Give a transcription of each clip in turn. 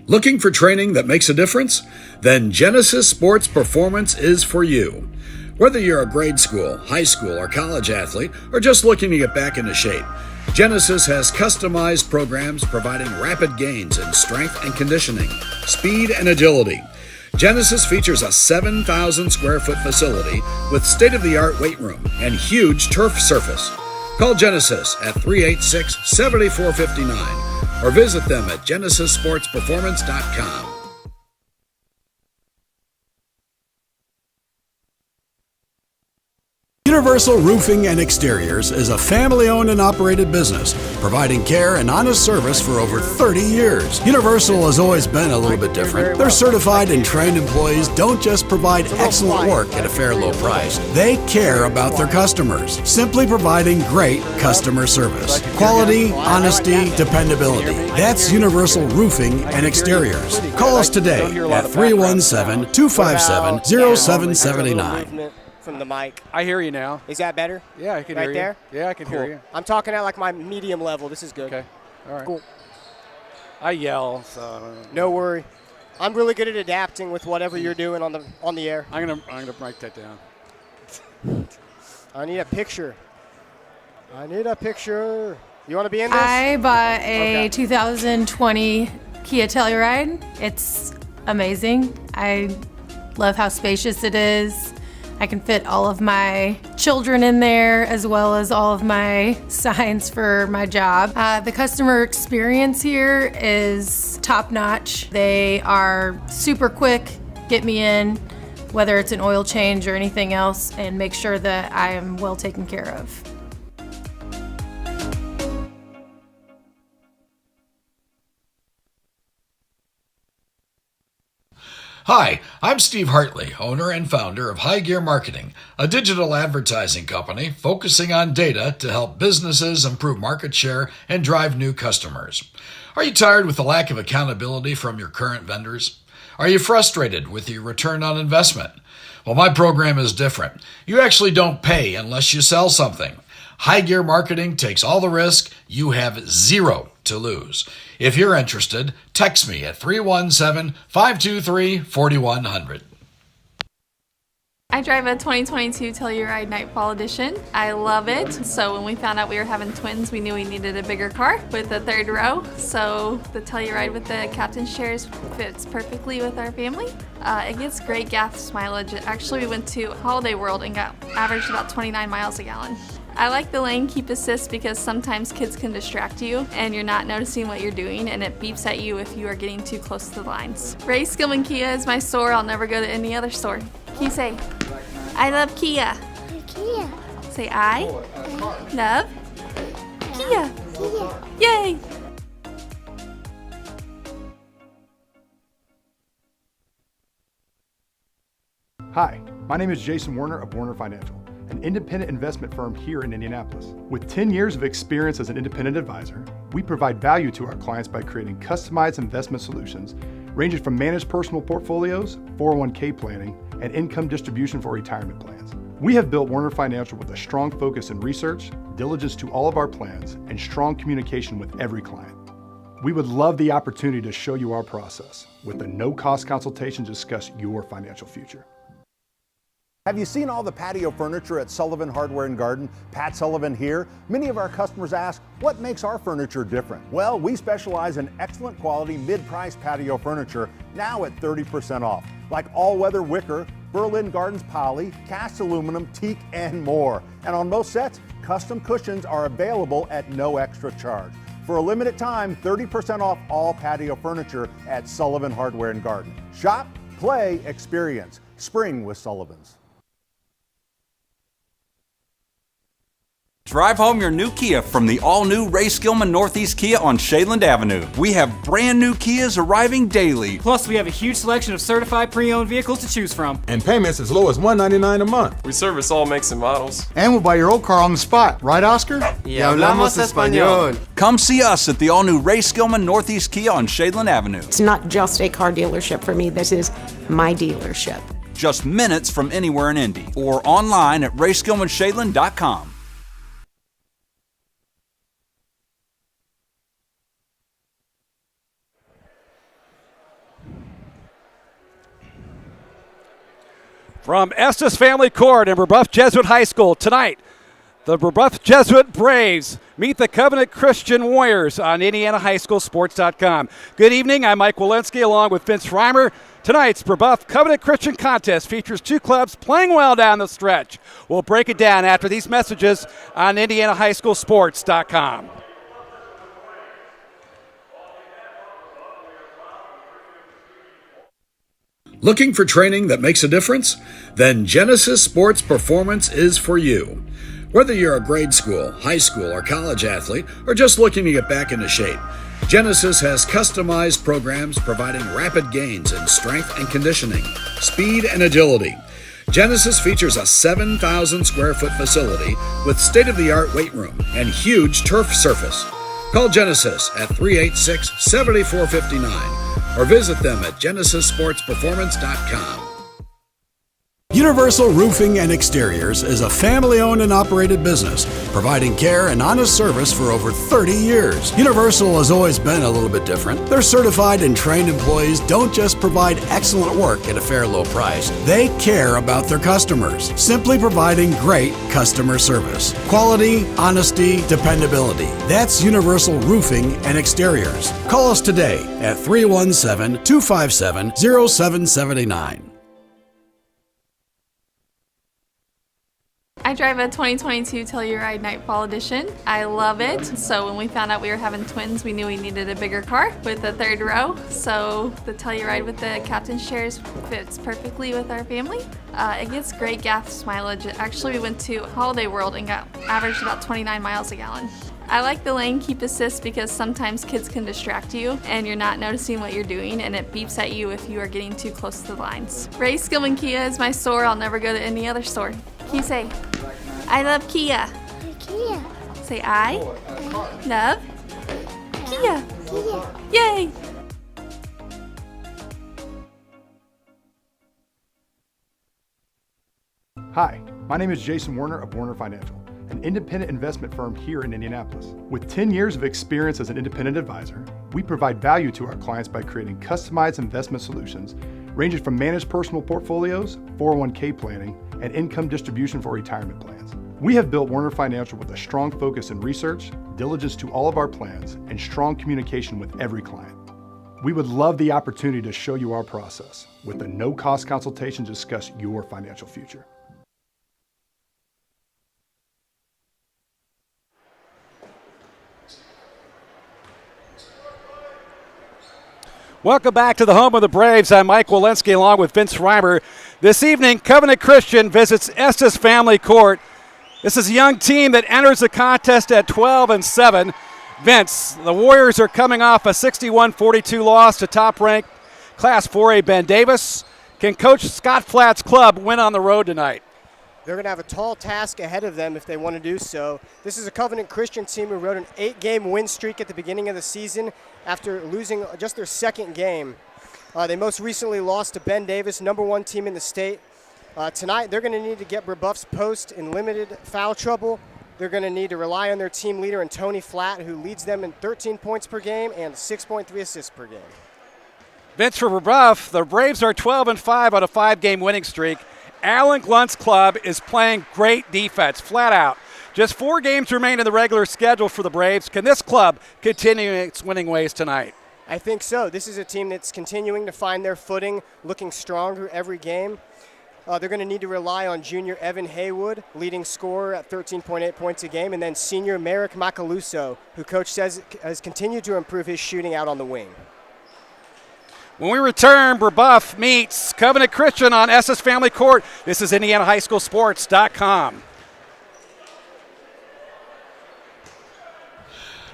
Looking for training that makes a difference? Then Genesis Sports Performance is for you. Whether you're a grade school, high school, or college athlete, or just looking to get back into shape, Genesis has customized programs providing rapid gains in strength and conditioning, speed and agility. Genesis features a 7,000 square foot facility with state-of-the-art weight room and huge turf surface. Call Genesis at 386-7459 or visit them at genesissportsperformance.com. Universal Roofing and Exteriors is a family-owned and operated business, providing care and honest service for over 30 years. Universal has always been a little bit different. Their certified and trained employees don't just provide excellent work at a fair low price. They care about their customers, simply providing great customer service. Quality, honesty, dependability. That's Universal Roofing and Exteriors. Call us today at 317-257-0779. From the mic. I hear you now. Is that better? Yeah, I can right hear you. There? Yeah, I can hear you. I'm talking at like my medium level. This is good. Okay. All right. Cool. I yell, so no worry. I'm really good at adapting with whatever you're doing on the air. I'm gonna write that down. I need a picture. You want to be in this? I bought a 2020 Kia Telluride. It's amazing. I love how spacious it is. I can fit all of my children in there as well as all of my signs for my job. The customer experience here is top notch. They are super quick, get me in, whether it's an oil change or anything else, and make sure that I am well taken care of. Hi, I'm Steve Hartley, owner and founder of High Gear Marketing, a digital advertising company focusing on data to help businesses improve market share and drive new customers. Are you tired with the lack of accountability from your current vendors? Are you frustrated with your return on investment? Well, my program is different. You actually don't pay unless you sell something. High Gear Marketing takes all the risk. You have zero to lose. If you're interested, text me at 317-523-4100. I drive a 2022 Telluride Nightfall Edition. I love it. So when we found out we were having twins, we knew we needed a bigger car with a third row. So the Telluride with the captain's chairs fits perfectly with our family. It gets great gas mileage. Actually, we went to Holiday World and got averaged about 29 miles a gallon. I like the lane keep assist because sometimes kids can distract you and you're not noticing what you're doing, and it beeps at you if you are getting too close to the lines. Ray Skillman Kia is my store. I'll never go to any other store. Can you say, I love Kia? Kia. Say, I love Kia. Yay! Hi, my name is Jason Werner of Werner Financial, an independent investment firm here in Indianapolis. With 10 years of experience as an independent advisor, we provide value to our clients by creating customized investment solutions ranging from managed personal portfolios, 401k planning, and income distribution for retirement plans. We have built Werner Financial with a strong focus in research, diligence to all of our plans, and strong communication with every client. We would love the opportunity to show you our process with a no-cost consultation to discuss your financial future. Have you seen all the patio furniture at Sullivan Hardware and Garden? Pat Sullivan here. Many of our customers ask, what makes our furniture different? Well, we specialize in excellent quality mid-price patio furniture, now at 30% off. Like all-weather wicker, Berlin Gardens poly, cast aluminum, teak, and more. And on most sets, custom cushions are available at no extra charge. For a limited time, 30% off all patio furniture at Sullivan Hardware and Garden. Shop, play, experience. Spring with Sullivan's. Drive home your new Kia from the all-new Ray Skillman Northeast Kia on Shadeland Avenue. We have brand new Kias arriving daily. Plus, we have a huge selection of certified pre-owned vehicles to choose from. And payments as low as $199 a month. We service all makes and models. And we'll buy your old car on the spot. Right, Oscar? Y hablamos español. Come see us at the all-new Ray Skillman Northeast Kia on Shadeland Avenue. It's not just a car dealership for me. This is my dealership. Just minutes from anywhere in Indy. Or online at rayskillmanshadeland.com. From Estes Family Court in Brebeuf Jesuit High School tonight, the Brebeuf Jesuit Braves meet the Covenant Christian Warriors on IndianaHighSchoolSports.com. Good evening, I'm Mike Walensky along with Vince Reimer. Tonight's Brebeuf Covenant Christian Contest features two clubs playing well down the stretch. We'll break it down after these messages on IndianaHighSchoolSports.com. Looking for training that makes a difference? Then Genesis Sports Performance is for you. Whether you're a grade school, high school, or college athlete, or just looking to get back into shape, Genesis has customized programs providing rapid gains in strength and conditioning, speed and agility. Genesis features a 7,000 square foot facility with state-of-the-art weight room and huge turf surface. Call Genesis at 386-7459 or visit them at GenesisSportsPerformance.com. Universal Roofing and Exteriors is a family-owned and operated business, providing care and honest service for over 30 years. Universal has always been a little bit different. Their certified and trained employees don't just provide excellent work at a fair low price. They care about their customers, simply providing great customer service. Quality, honesty, dependability. That's Universal Roofing and Exteriors. Call us today at 317-257-0779. I drive a 2022 Telluride Nightfall Edition. I love it. So when we found out we were having twins, we knew we needed a bigger car with a third row. So the Telluride with the captain's chairs fits perfectly with our family. It gets great gas mileage. Actually, we went to Holiday World and got averaged about 29 miles a gallon. I like the lane keep assist because sometimes kids can distract you and you're not noticing what you're doing and it beeps at you if you are getting too close to the lines. Ray Skillman Kia is my store. I'll never go to any other store. Can you say, I love Kia? Kia. Say, I love Kia. Kia. Yay! Hi, my name is Jason Warner of Warner Financial, an independent investment firm here in Indianapolis. With 10 years of experience as an independent advisor, we provide value to our clients by creating customized investment solutions ranging from managed personal portfolios, 401k planning, and income distribution for retirement plans. We have built Warner Financial with a strong focus in research, diligence to all of our plans, and strong communication with every client. We would love the opportunity to show you our process with a no-cost consultation to discuss your financial future. Welcome back to the home of the Braves. I'm Mike Walensky along with Vince Reimer. This evening, Covenant Christian visits Estes Family Court. This is a young team that enters the contest at 12-7. Vince, the Warriors are coming off a 61-42 loss to top-ranked Class 4A Ben Davis. Can Coach Scott Flatt's club win on the road tonight? They're going to have a tall task ahead of them if they want to do so. This is a Covenant Christian team who rode an 8-game win streak at the beginning of the season after losing just their second game. They most recently lost to Ben Davis, number one team in the state. Tonight, they're going to need to get Brebeuf's post in limited foul trouble. They're going to need to rely on their team leader in Tony Flatt, who leads them in 13 points per game and 6.3 assists per game. Vince, for Brebeuf, the Braves are 12-5 on a 5-game winning streak. Alan Glunt's club is playing great defense, flat out. Just 4 games remain in the regular schedule for the Braves. Can this club continue its winning ways tonight? I think so. This is a team that's continuing to find their footing, looking stronger every game. They're going to need to rely on junior Evan Haywood, leading scorer at 13.8 points a game, and then senior Merrick Macaluso, who coach says has continued to improve his shooting out on the wing. When we return, Brebeuf meets Covenant Christian on Estes Family Court. This is IndianaHighSchoolSports.com.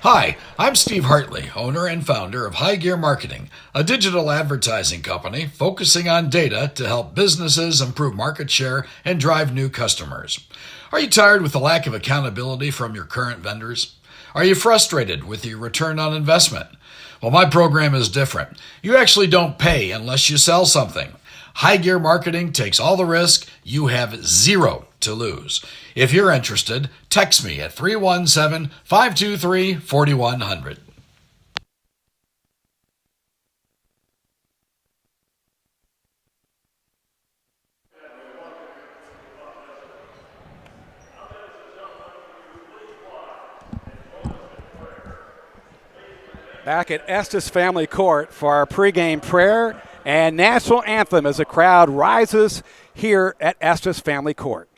Hi, I'm Steve Hartley, owner and founder of High Gear Marketing, a digital advertising company focusing on data to help businesses improve market share and drive new customers. Are you tired with the lack of accountability from your current vendors? Are you frustrated with your return on investment? Well, my program is different. You actually don't pay unless you sell something. High Gear Marketing takes all the risk. You have zero to lose. If you're interested, text me at 317-523-4100. Back at Estes Family Court for our pregame prayer and national anthem as the crowd rises here at Estes Family Court.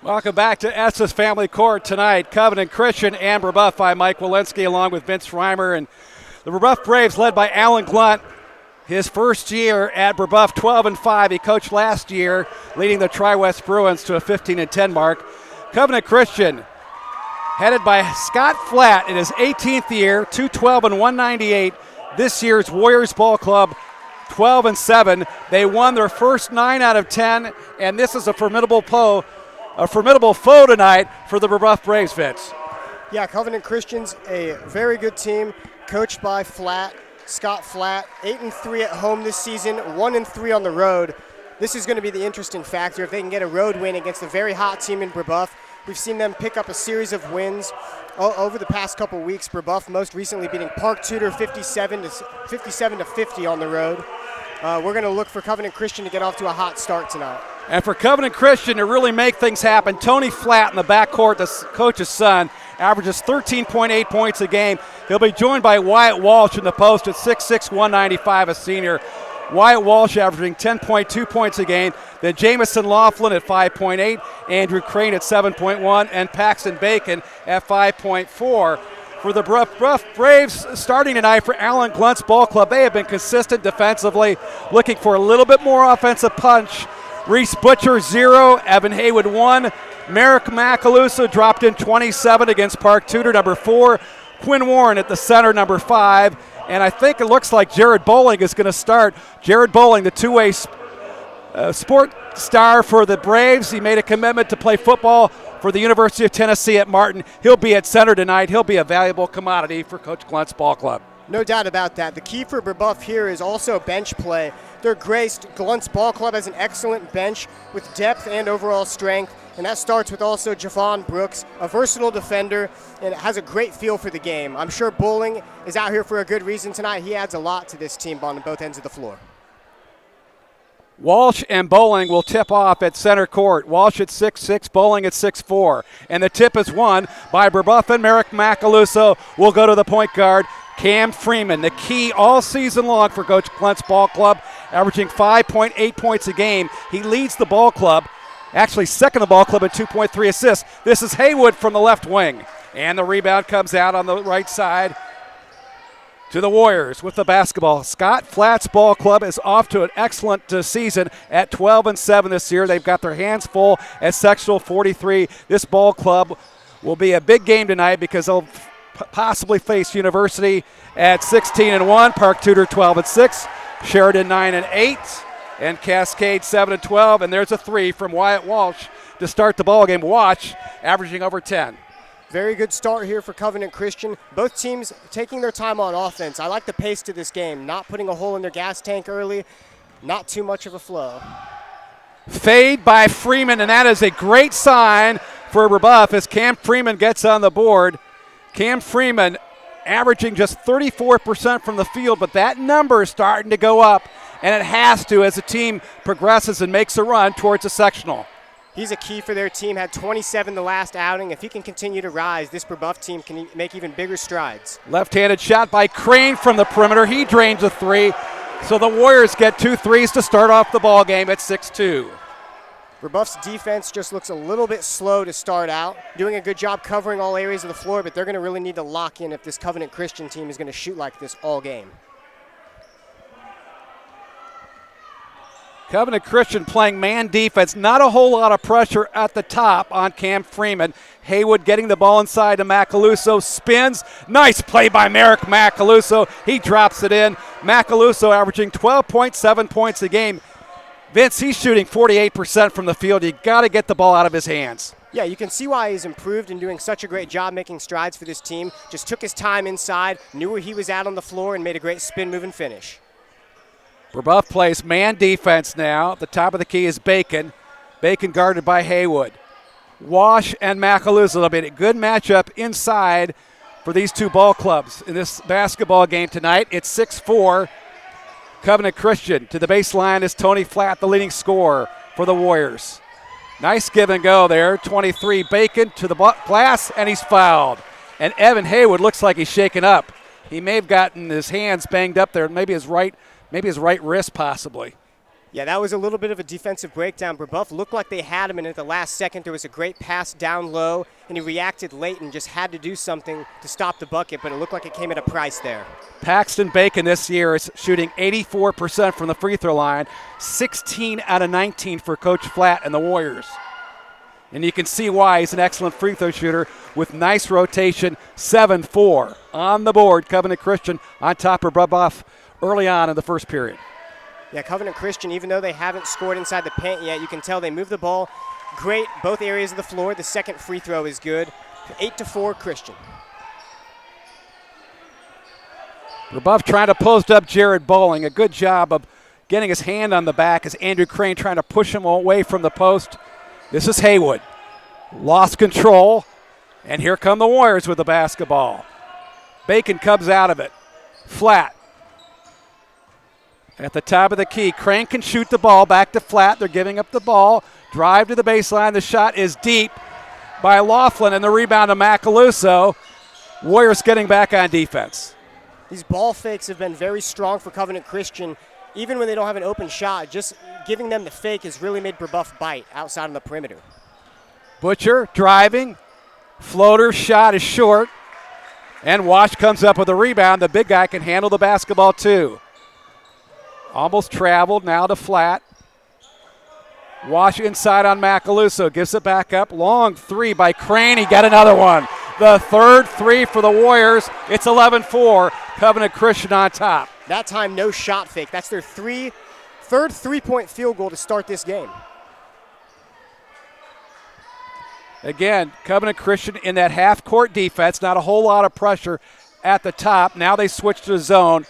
Welcome back to Estes Family Court tonight. Covenant Christian and Brebeuf. I'm Mike Walensky along with Vince Reimer. And the Brebeuf Braves led by Alan Glunt. His first year at Brebeuf, 12-5. He coached last year, leading the Tri-West Bruins to a 15-10 mark. Covenant Christian, headed by Scott Flatt in his 18th year, 212-198. This year's Warriors Ball Club, 12-7. They won their first 9 out of 10, and this is a formidable foe tonight for the Brebeuf Braves, Vince. Yeah, Covenant Christian's a very good team, coached by Scott Flatt. 8-3 at home this season, 1-3 on the road. This is going to be the interesting factor if they can get a road win against a very hot team in Brebeuf. We've seen them pick up a series of wins over the past couple weeks. Brebeuf most recently beating Park Tudor 57-50 on the road. We're going to look for Covenant Christian to get off to a hot start tonight. And for Covenant Christian to really make things happen, Tony Flatt in the backcourt, the coach's son, averages 13.8 points a game. He'll be joined by Wyatt Walsh in the post at 6'6", 195, a senior. Wyatt Walsh averaging 10.2 points a game. Then Jamison Laughlin at 5.8, Andrew Crane at 7.1, and Paxton Bacon at 5.4. For the Brebeuf Braves starting tonight for Alan Glunt's ball club, they have been consistent defensively, looking for a little bit more offensive punch. Reese Butcher, 0. Evan Haywood, 1. Merrick Macaluso dropped in 27 against Park Tudor, number 4. Quinn Warren at the center, number 5. And I think it looks like Jared Bowling is going to start. Jared Bowling, the two-way sport star for the Braves. He made a commitment to play football for the University of Tennessee at Martin. He'll be at center tonight. He'll be a valuable commodity for Coach Glunt's ball club. No doubt about that. The key for Brebeuf here is also bench play. They're graced. Glunt's ball club has an excellent bench with depth and overall strength, and that starts with also Javon Brooks, a versatile defender, and has a great feel for the game. I'm sure Bowling is out here for a good reason tonight. He adds a lot to this team on both ends of the floor. Walsh and Bowling will tip off at center court. Walsh at 6'6", Bowling at 6'4". And the tip is won by Brebeuf, and Merrick Macaluso will go to the point guard. Cam Freeman, the key all season long for Coach Glunt's ball club, averaging 5.8 points a game. He leads the ball club, actually second the ball club at 2.3 assists. This is Haywood from the left wing. And the rebound comes out on the right side. to the Warriors with the basketball. Scott Flats Ball Club is off to an excellent season at 12-7 this year. They've got their hands full at sectional 43. This ball club will be a big game tonight because they'll possibly face University at 16-1, Park Tudor 12-6, Sheridan 9-8, and Cascade 7-12. And there's a three from Wyatt Walsh to start the ball game. Walsh averaging over 10. Very good start here for Covenant Christian. Both teams taking their time on offense. I like the pace to this game, not putting a hole in their gas tank early, not too much of a flow. Fade by Freeman, and that is a great sign for Brebeuf as Cam Freeman gets on the board. Cam Freeman averaging just 34% from the field, but that number is starting to go up, and it has to as the team progresses and makes a run towards a sectional. He's a key for their team, had 27 the last outing. If he can continue to rise, this Brebeuf team can make even bigger strides. Left-handed shot by Crane from the perimeter. He drains a three. So the Warriors get 2 threes to start off the ball game at 6-2. Brebeuf's defense just looks a little bit slow to start out. Doing a good job covering all areas of the floor, but they're going to really need to lock in if this Covenant Christian team is going to shoot like this all game. Covenant Christian playing man defense. Not a whole lot of pressure at the top on Cam Freeman. Haywood getting the ball inside to Macaluso. Spins. Nice play by Merrick Macaluso. He drops it in. Macaluso averaging 12.7 points a game. Vince, he's shooting 48% from the field. You got to get the ball out of his hands. Yeah, you can see why he's improved and doing such a great job making strides for this team. Just took his time inside, knew where he was at on the floor, and made a great spin move and finish. Brebeuf plays man defense now. At the top of the key is Bacon. Bacon guarded by Haywood. Wash and Macaluso. It'll be a good matchup inside for these two ball clubs in this basketball game tonight. It's 6-4. Covenant Christian. To the baseline is Tony Flatt, the leading scorer for the Warriors. Nice give and go there. 23 Bacon to the glass, and he's fouled. And Evan Haywood looks like he's shaken up. He may have gotten his hands banged up there, maybe his right wrist possibly. Yeah, that was a little bit of a defensive breakdown. Brebeuf looked like they had him, and at the last second there was a great pass down low, and he reacted late and just had to do something to stop the bucket, but it looked like it came at a price there. Paxton Bacon this year is shooting 84% from the free throw line, 16 out of 19 for Coach Flatt and the Warriors. And you can see why he's an excellent free throw shooter with nice rotation. 7-4 on the board. Covenant Christian on top of Brebeuf early on in the first period. Yeah, Covenant Christian, even though they haven't scored inside the paint yet, you can tell they move the ball great both areas of the floor. The second free throw is good. 8-4 Christian. Brebeuf trying to post up Jared Bowling. A good job of getting his hand on the back as Andrew Crane trying to push him away from the post. This is Haywood. Lost control, and here come the Warriors with the basketball. Bacon comes out of it. Flatt. At the top of the key, Crane can shoot the ball back to Flatt. They're giving up the ball. Drive to the baseline. The shot is deep by Laughlin, and the rebound to Macaluso. Warriors getting back on defense. These ball fakes have been very strong for Covenant Christian. Even when they don't have an open shot, just giving them the fake has really made Brebeuf bite outside on the perimeter. Butcher driving. Floater shot is short. And Wash comes up with a rebound. The big guy can handle the basketball too. Almost traveled, now to Flatt. Wash inside on Macaluso, gives it back up. Long three by Crane, he got another one. The third three for the Warriors. It's 11-4, Covenant Christian on top. That time, no shot fake. That's their third three-point field goal to start this game. Again, Covenant Christian in that half-court defense, not a whole lot of pressure at the top. Now they switch to the zone.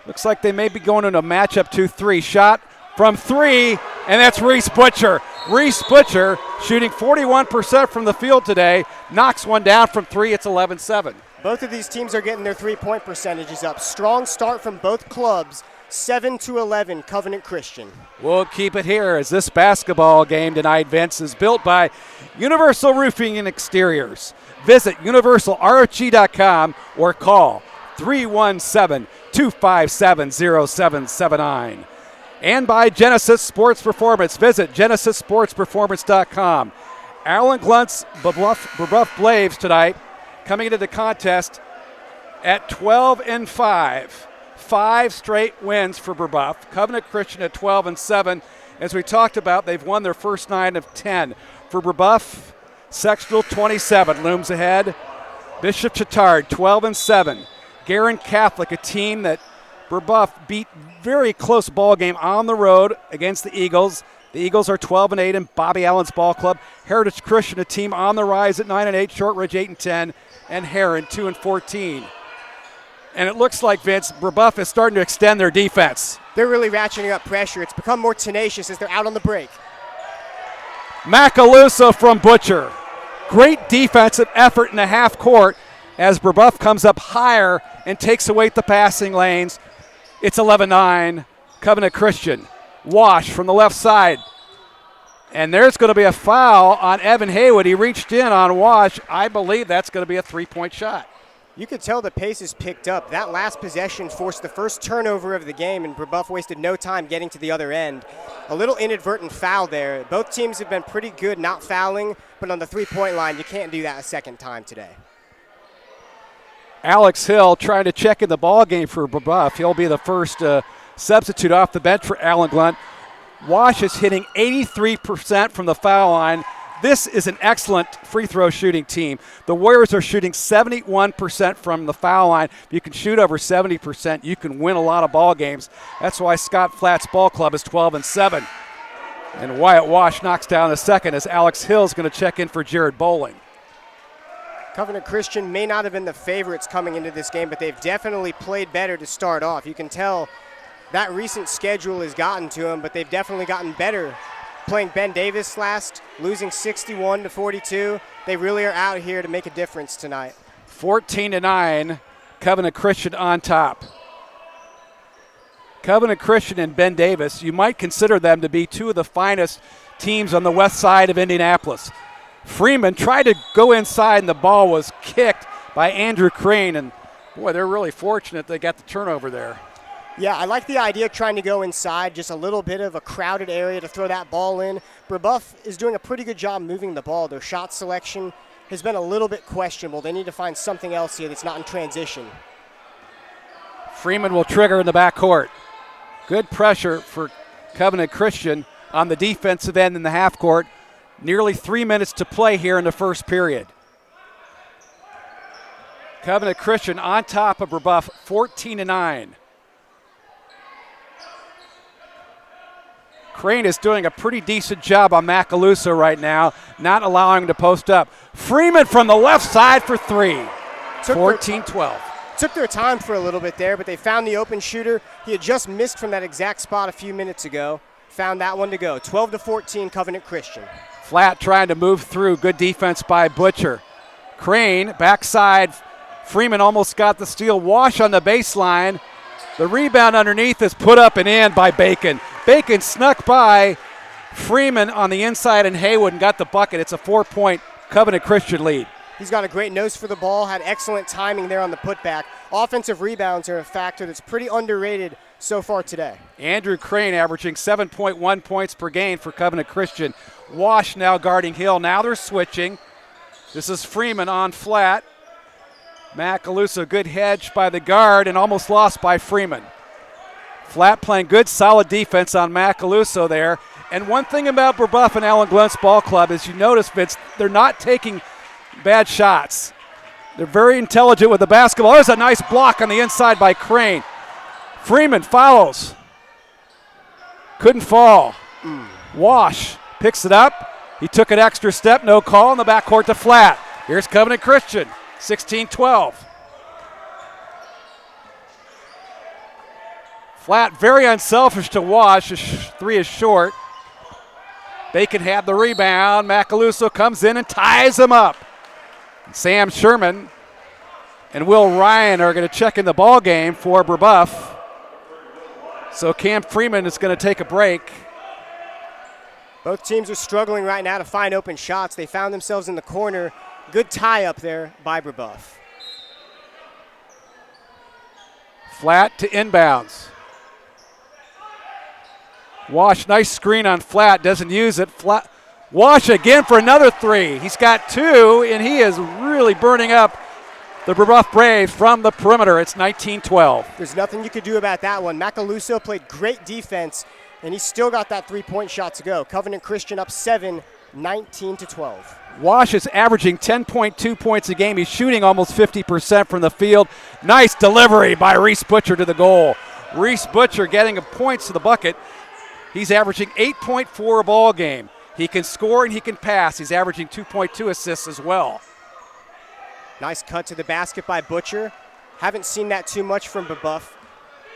Looks like they may be going into a matchup 2-3. Shot from three, and that's Reese Butcher. Reese Butcher shooting 41% from the field today. Knocks one down from three. It's 11-7. Both of these teams are getting their three-point percentages up. Strong start from both clubs. 7-11, Covenant Christian. We'll keep it here as this basketball game tonight, Vince, is built by Universal Roofing and Exteriors. Visit universalrfg.com or call 317-257-0779. And by Genesis Sports Performance. Visit genesissportsperformance.com. Alan Glunt's Brebeuf Braves tonight coming into the contest at 12-5. 5 straight wins for Brebeuf. Covenant Christian at 12-7. As we talked about, they've won their first 9 of 10. For Brebeuf, sectional 27 looms ahead. Bishop Chittard 12-7. Guerin Catholic, a team that Brebeuf beat very close ball game on the road against the Eagles. The Eagles are 12-8 in Bobby Allen's ball club. Heritage Christian, a team on the rise at 9-8. Shortridge 8-10, and Heron 2-14. And it looks like, Vince, Brebeuf is starting to extend their defense. They're really ratcheting up pressure. It's become more tenacious as they're out on the break. Macaluso from Butcher. Great defensive effort in the half court as Brebeuf comes up higher and takes away the passing lanes. It's 11-9, Covenant Christian. Wash from the left side. And there's going to be a foul on Evan Haywood. He reached in on Wash. I believe that's going to be a 3-point shot. You could tell the pace is picked up. That last possession forced the first turnover of the game, and Brebeuf wasted no time getting to the other end. A little inadvertent foul there. Both teams have been pretty good not fouling, but on the three-point line, you can't do that a second time today. Alex Hill trying to check in the ball game for Brebeuf. He'll be the first substitute off the bench for Allen Glunt. Wash is hitting 83% from the foul line. This is an excellent free throw shooting team. The Warriors are shooting 71% from the foul line. If you can shoot over 70%, you can win a lot of ball games. That's why Scott Flat's ball club is 12-7. And Wyatt Wash knocks down the second as Alex Hill is going to check in for Jared Bowling. Covenant Christian may not have been the favorites coming into this game, but they've definitely played better to start off. You can tell that recent schedule has gotten to them, but they've definitely gotten better. Playing Ben Davis last, losing 61-42. They really are out here to make a difference tonight. 14-9, Covenant Christian on top. Covenant Christian and Ben Davis, you might consider them to be two of the finest teams on the west side of Indianapolis. Freeman tried to go inside, and the ball was kicked by Andrew Crane, and boy, they're really fortunate they got the turnover there. Yeah, I like the idea of trying to go inside, just a little bit of a crowded area to throw that ball in. Brebeuf is doing a pretty good job moving the ball. Their shot selection has been a little bit questionable. They need to find something else here that's not in transition. Freeman will trigger in the backcourt. Good pressure for Covenant Christian on the defensive end in the half court. Nearly 3 minutes to play here in the first period. Covenant Christian on top of Brebeuf, 14-9. Crane is doing a pretty decent job on Macaluso right now, not allowing him to post up. Freeman from the left side for three. 14-12. Took their time for a little bit there, but they found the open shooter. He had just missed from that exact spot a few minutes ago. Found that one to go. 12-14, Covenant Christian. Flat trying to move through. Good defense by Butcher. Crane, backside. Freeman almost got the steal. Wash on the baseline. The rebound underneath is put up and in by Bacon. Bacon snuck by Freeman on the inside and Haywood and got the bucket. It's a 4-point Covenant Christian lead. He's got a great nose for the ball, had excellent timing there on the putback. Offensive rebounds are a factor that's pretty underrated so far today. Andrew Crane averaging 7.1 points per game for Covenant Christian. Wash now guarding Hill. Now they're switching. This is Freeman on flat. Macaluso, good hedge by the guard and almost lost by Freeman. Flat playing good, solid defense on Macaluso there. And one thing about Brebeuf and Allen Glunt's ball club is you notice, Vince, they're not taking bad shots. They're very intelligent with the basketball. There's a nice block on the inside by Crane. Freeman follows. Couldn't fall. Wash picks it up. He took an extra step, no call in the backcourt to Flat. Here's Covenant Christian, 16-12. Flat very unselfish to Wash. Three is short. Bacon had the rebound. Macaluso comes in and ties him up. Sam Sherman and Will Ryan are going to check in the ball game for Brebeuf. So Cam Freeman is going to take a break. Both teams are struggling right now to find open shots. They found themselves in the corner. Good tie up there by Brebeuf. Flat to inbounds. Wash, nice screen on Flat, doesn't use it. Flat. Wash again for another three. He's got two, and he is really burning up the Brebeuf Braves from the perimeter. It's 19-12. There's nothing you could do about that one. Macaluso played great defense, and he still got that three-point shot to go. Covenant Christian up 7, 19-12. Wash is averaging 10.2 points a game. He's shooting almost 50% from the field. Nice delivery by Reese Butcher to the goal. Reese Butcher getting points to the bucket. He's averaging 8.4 a ball game. He can score and he can pass. He's averaging 2.2 assists as well. Nice cut to the basket by Butcher. Haven't seen that too much from Brebeuf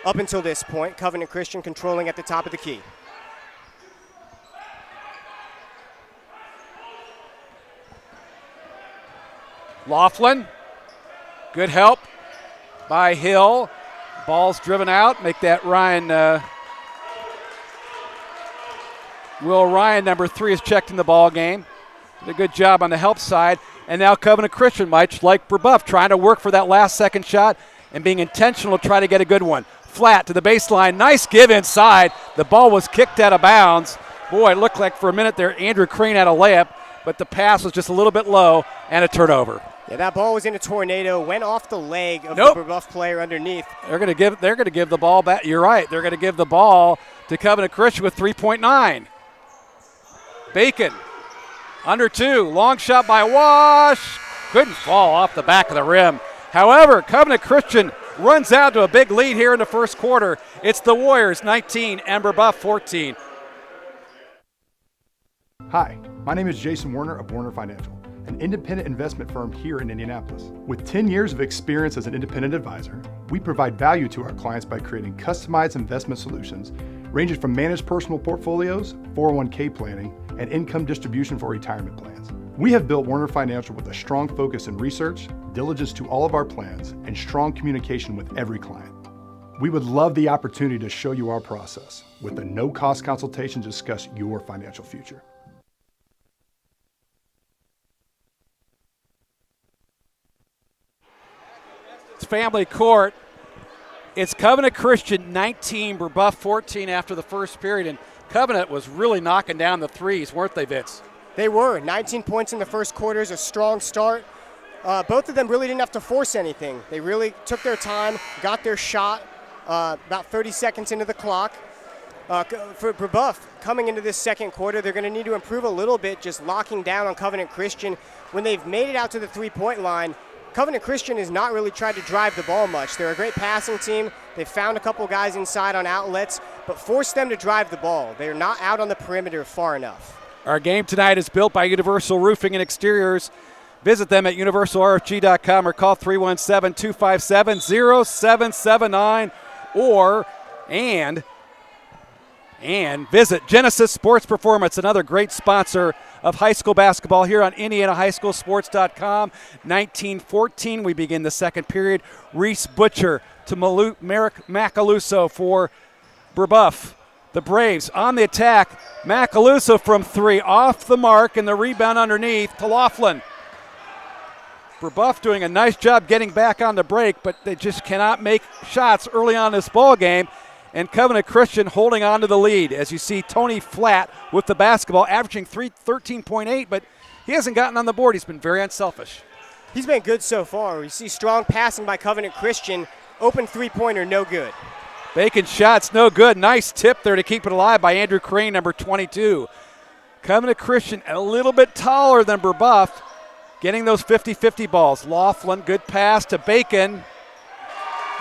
up until this point. Covenant Christian controlling at the top of the key. Laughlin, good help by Hill. Ball's driven out. Make that Will Ryan, number 3, is checked in the ball game. Did a good job on the help side. And now Covenant Christian, much like Brebeuf, trying to work for that last second shot and being intentional to try to get a good one. Flat to the baseline. Nice give inside. The ball was kicked out of bounds. Boy, it looked like for a minute there Andrew Crane had a layup, but the pass was just a little bit low and a turnover. Yeah, that ball was in a tornado, went off the leg of the Brebeuf player underneath. They're going to give the ball back. You're right. They're going to give the ball to Covenant Christian with 3.9. Bacon under 2. Long shot by Wash. Couldn't fall off the back of the rim. However, Covenant Christian runs out to a big lead here in the first quarter. It's the Warriors 19 and Brebeuf 14. Hi, my name is Jason Warner of Warner Financial, an independent investment firm here in Indianapolis. With 10 years of experience as an independent advisor, we provide value to our clients by creating customized investment solutions ranging from managed personal portfolios, 401k planning, and income distribution for retirement plans. We have built Warner Financial with a strong focus in research, diligence to all of our plans, and strong communication with every client. We would love the opportunity to show you our process with a no-cost consultation to discuss your financial future. It's family court. It's Covenant Christian 19, Brebeuf 14 after the first period, and Covenant was really knocking down the threes, weren't they, Vince? They were. 19 points in the first quarter is a strong start. Both of them really didn't have to force anything. They really took their time, got their shot about 30 seconds into the clock. For Brebeuf, coming into this second quarter, they're going to need to improve a little bit, just locking down on Covenant Christian. When they've made it out to the three-point line, Covenant Christian has not really tried to drive the ball much. They're a great passing team. They've found a couple guys inside on outlets, but force them to drive the ball. They're not out on the perimeter far enough. Our game tonight is built by Universal Roofing and Exteriors. Visit them at universalrfg.com or call 317-257-0779 and visit Genesis Sports Performance, another great sponsor of high school basketball here on IndianaHighSchoolSports.com. 19-14, we begin the second period. Reese Butcher to Merrick Macaluso for Brebeuf. The Braves on the attack. Macaluso from 3, off the mark, and the rebound underneath to Laughlin. Brebeuf doing a nice job getting back on the break, but they just cannot make shots early on this ball game. And Covenant Christian holding on to the lead. As you see, Tony Flat with the basketball, averaging 13.8, but he hasn't gotten on the board. He's been very unselfish. He's been good so far. We see strong passing by Covenant Christian. Open three-pointer, no good. Bacon shots, no good. Nice tip there to keep it alive by Andrew Crane, number 22. Covenant Christian a little bit taller than Brebeuf, getting those 50-50 balls. Laughlin, good pass to Bacon,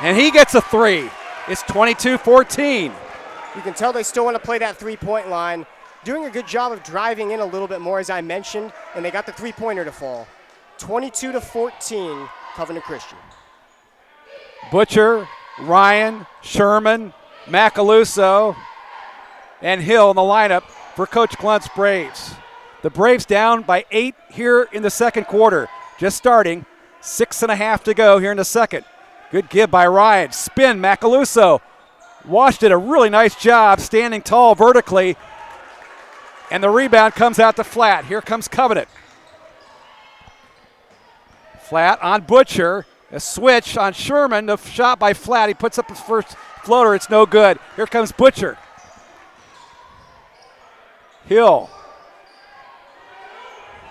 and he gets a 3. It's 22-14. You can tell they still want to play that three-point line. Doing a good job of driving in a little bit more, as I mentioned, and they got the three-pointer to fall. 22-14, Covenant Christian. Butcher, Ryan, Sherman, Macaluso, and Hill in the lineup for Coach Glunt's Braves. The Braves down by 8 here in the second quarter. Just starting, 6.5 to go here in the second. Good give by Ryan. Spin, Macaluso. Wash did a really nice job standing tall vertically. And the rebound comes out to Flat. Here comes Covenant. Flat on Butcher. A switch on Sherman. The shot by Flat. He puts up his first floater. It's no good. Here comes Butcher. Hill.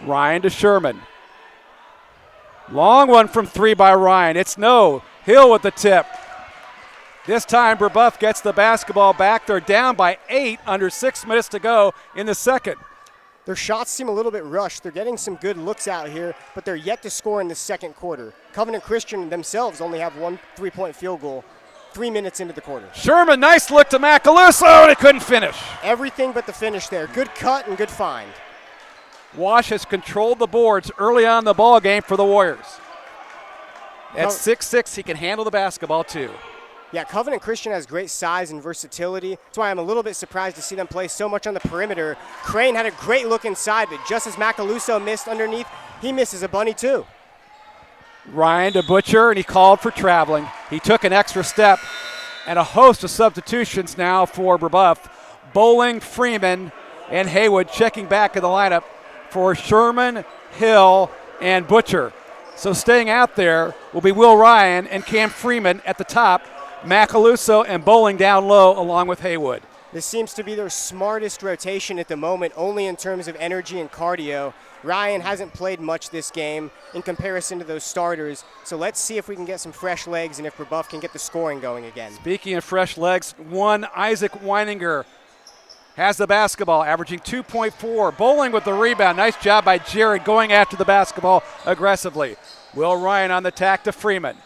Ryan to Sherman. Long one from 3 by Ryan. It's no. Hill with the tip. This time Brebeuf gets the basketball back. They're down by 8 under 6 minutes to go in the second. Their shots seem a little bit rushed. They're getting some good looks out here, but they're yet to score in the second quarter. Covenant Christian themselves only have 1 3-point field goal 3 minutes into the quarter. Sherman, nice look to Macaluso, and he couldn't finish. Everything but the finish there. Good cut and good find. Wash has controlled the boards early on in the ball game for the Warriors. At 6'6", he can handle the basketball too. Yeah, Covenant Christian has great size and versatility. That's why I'm a little bit surprised to see them play so much on the perimeter. Crane had a great look inside, but just as Macaluso missed underneath, he misses a bunny too. Ryan to Butcher, and he called for traveling. He took an extra step, and a host of substitutions now for Brebeuf. Bowling, Freeman, and Haywood checking back in the lineup for Sherman, Hill, and Butcher. So staying out there will be Will Ryan and Cam Freeman at the top, Macaluso and Bowling down low along with Haywood. This seems to be their smartest rotation at the moment, only in terms of energy and cardio. Ryan hasn't played much this game in comparison to those starters, so let's see if we can get some fresh legs and if Brebeuf can get the scoring going again. Speaking of fresh legs, Isaac Weininger has the basketball, averaging 2.4. Bowling with the rebound. Nice job by Jared going after the basketball aggressively. Will Ryan on the tack to Freeman.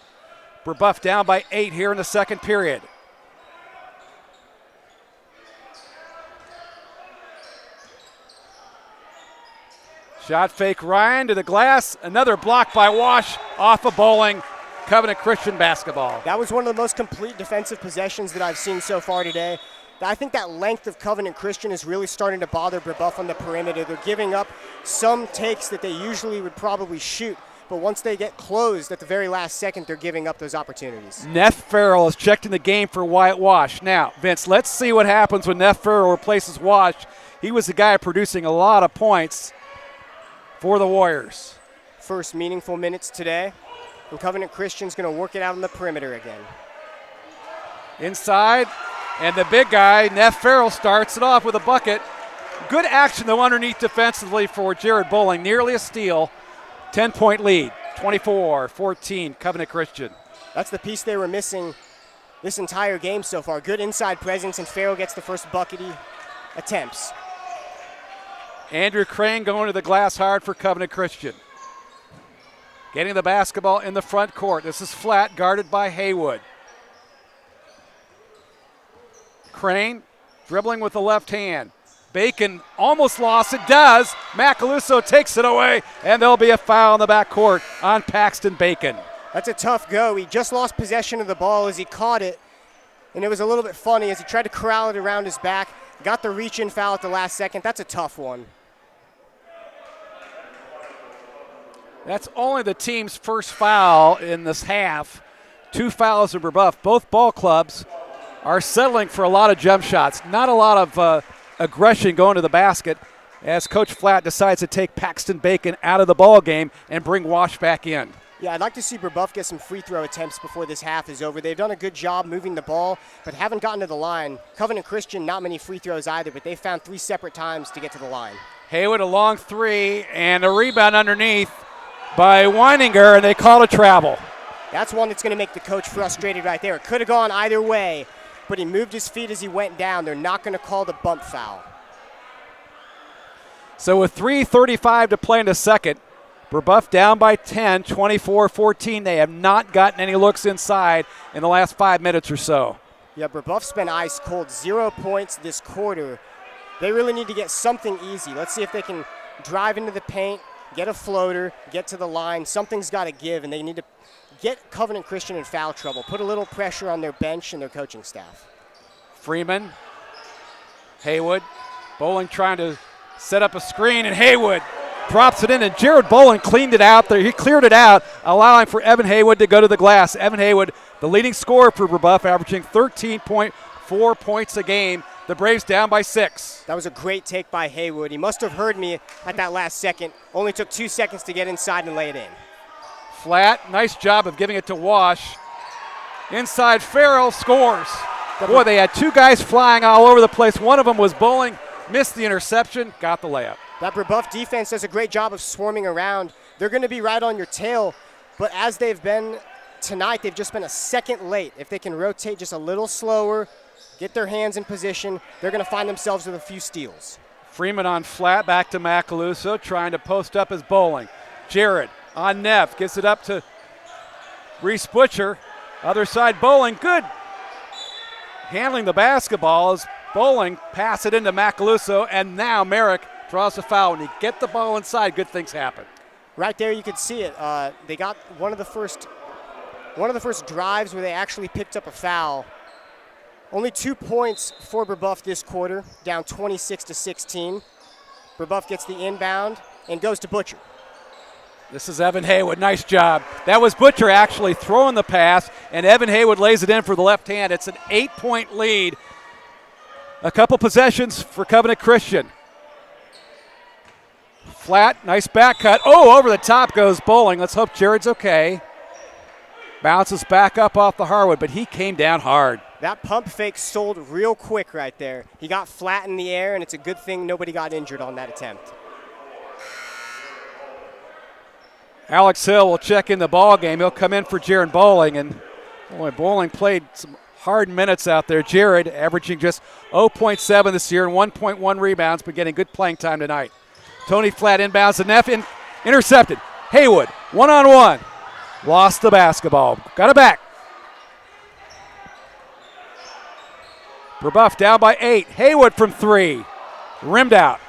Brebeuf down by 8 here in the second period. Shot fake Ryan to the glass. Another block by Wash off of Bowling. Covenant Christian basketball. That was one of the most complete defensive possessions that I've seen so far today. I think that length of Covenant Christian is really starting to bother Brebeuf on the perimeter. They're giving up some takes that they usually would probably shoot, but once they get closed at the very last second, they're giving up those opportunities. Neff Farrell is checked in the game for Wyatt Wash. Now, Vince, let's see what happens when Neff Farrell replaces Wash. He was the guy producing a lot of points for the Warriors. First meaningful minutes today, and Covenant Christian's going to work it out on the perimeter again. Inside, and the big guy, Neff Farrell, starts it off with a bucket. Good action, though, underneath defensively for Jared Bowling. Nearly a steal. 10-point lead, 24-14, Covenant Christian. That's the piece they were missing this entire game so far. Good inside presence, and Farrell gets the first bucket he attempts. Andrew Crane going to the glass hard for Covenant Christian. Getting the basketball in the front court. This is flat, guarded by Haywood. Crane dribbling with the left hand. Bacon almost lost it, does. Macaluso takes it away, and there'll be a foul in the backcourt on Paxton Bacon. That's a tough go. He just lost possession of the ball as he caught it, and it was a little bit funny as he tried to corral it around his back. Got the reach-in foul at the last second. That's a tough one. That's only the team's first foul in this half. 2 fouls in Brebeuf. Both ball clubs are settling for a lot of jump shots. Not a lot of aggression going to the basket as Coach Flatt decides to take Paxton Bacon out of the ball game and bring Wash back in. Yeah, I'd like to see Brebeuf get some free throw attempts before this half is over. They've done a good job moving the ball, but haven't gotten to the line. Covenant Christian, not many free throws either, but they found 3 separate times to get to the line. Haywood a long 3 and a rebound underneath by Weininger, and they call a travel. That's one that's going to make the coach frustrated right there. It could have gone either way, but he moved his feet as he went down. They're not going to call the bump foul. So with 3:35 to play in the second, Brebeuf down by 10, 24-14. They have not gotten any looks inside in the last 5 minutes or so. Yeah, Brebeuf's been ice cold. 0 points this quarter. They really need to get something easy. Let's see if they can drive into the paint, get a floater, get to the line. Something's got to give, and they need to get Covenant Christian in foul trouble. Put a little pressure on their bench and their coaching staff. Freeman, Haywood, Bowling trying to set up a screen, and Haywood drops it in, and Jared Bowling cleaned it out there. He cleared it out, allowing for Evan Haywood to go to the glass. Evan Haywood, the leading scorer for Brebeuf, averaging 13.4 points a game. The Braves down by 6. That was a great take by Haywood. He must have heard me at that last second. Only took 2 seconds to get inside and lay it in. Flat, nice job of giving it to Wash. Inside, Farrell scores. Boy, they had 2 guys flying all over the place. One of them was Bowling, missed the interception, got the layup. That Brebeuf defense does a great job of swarming around. They're going to be right on your tail But as they've been tonight, they've just been a second late. If they can rotate just a little slower, get their hands in position, they're going to find themselves with a few steals. Freeman on flat, back to Macaluso, trying to post up his Bowling. Jared on Neff, gets it up to Reese Butcher. Other side, Bowling, good. Handling the basketball as Bowling pass it into Macaluso, and now Merrick draws the foul. When you get the ball inside, good things happen. Right there, you could see it. They got one of the first drives where they actually picked up a foul. Only 2 points for Brebeuf this quarter, down 26-16. Brebeuf gets the inbound and goes to Butcher. This is Evan Haywood. Nice job. That was Butcher actually throwing the pass, and Evan Haywood lays it in for the left hand. It's an 8-point lead. A couple possessions for Covenant Christian. Flat, nice back cut. Oh, over the top goes Bowling. Let's hope Jared's okay. Bounces back up off the hardwood, but he came down hard. That pump fake sold real quick right there. He got flat in the air, and it's a good thing nobody got injured on that attempt. Alex Hill will check in the ball game. He'll come in for Jared Bowling, and boy, Bowling played some hard minutes out there. Jared averaging just 0.7 this year and 1.1 rebounds, but getting good playing time tonight. Tony Flat inbounds the Neff, intercepted. Haywood, one-on-one. Lost the basketball. Got it back. Brebeuf down by 8. Haywood from 3. Rimmed out.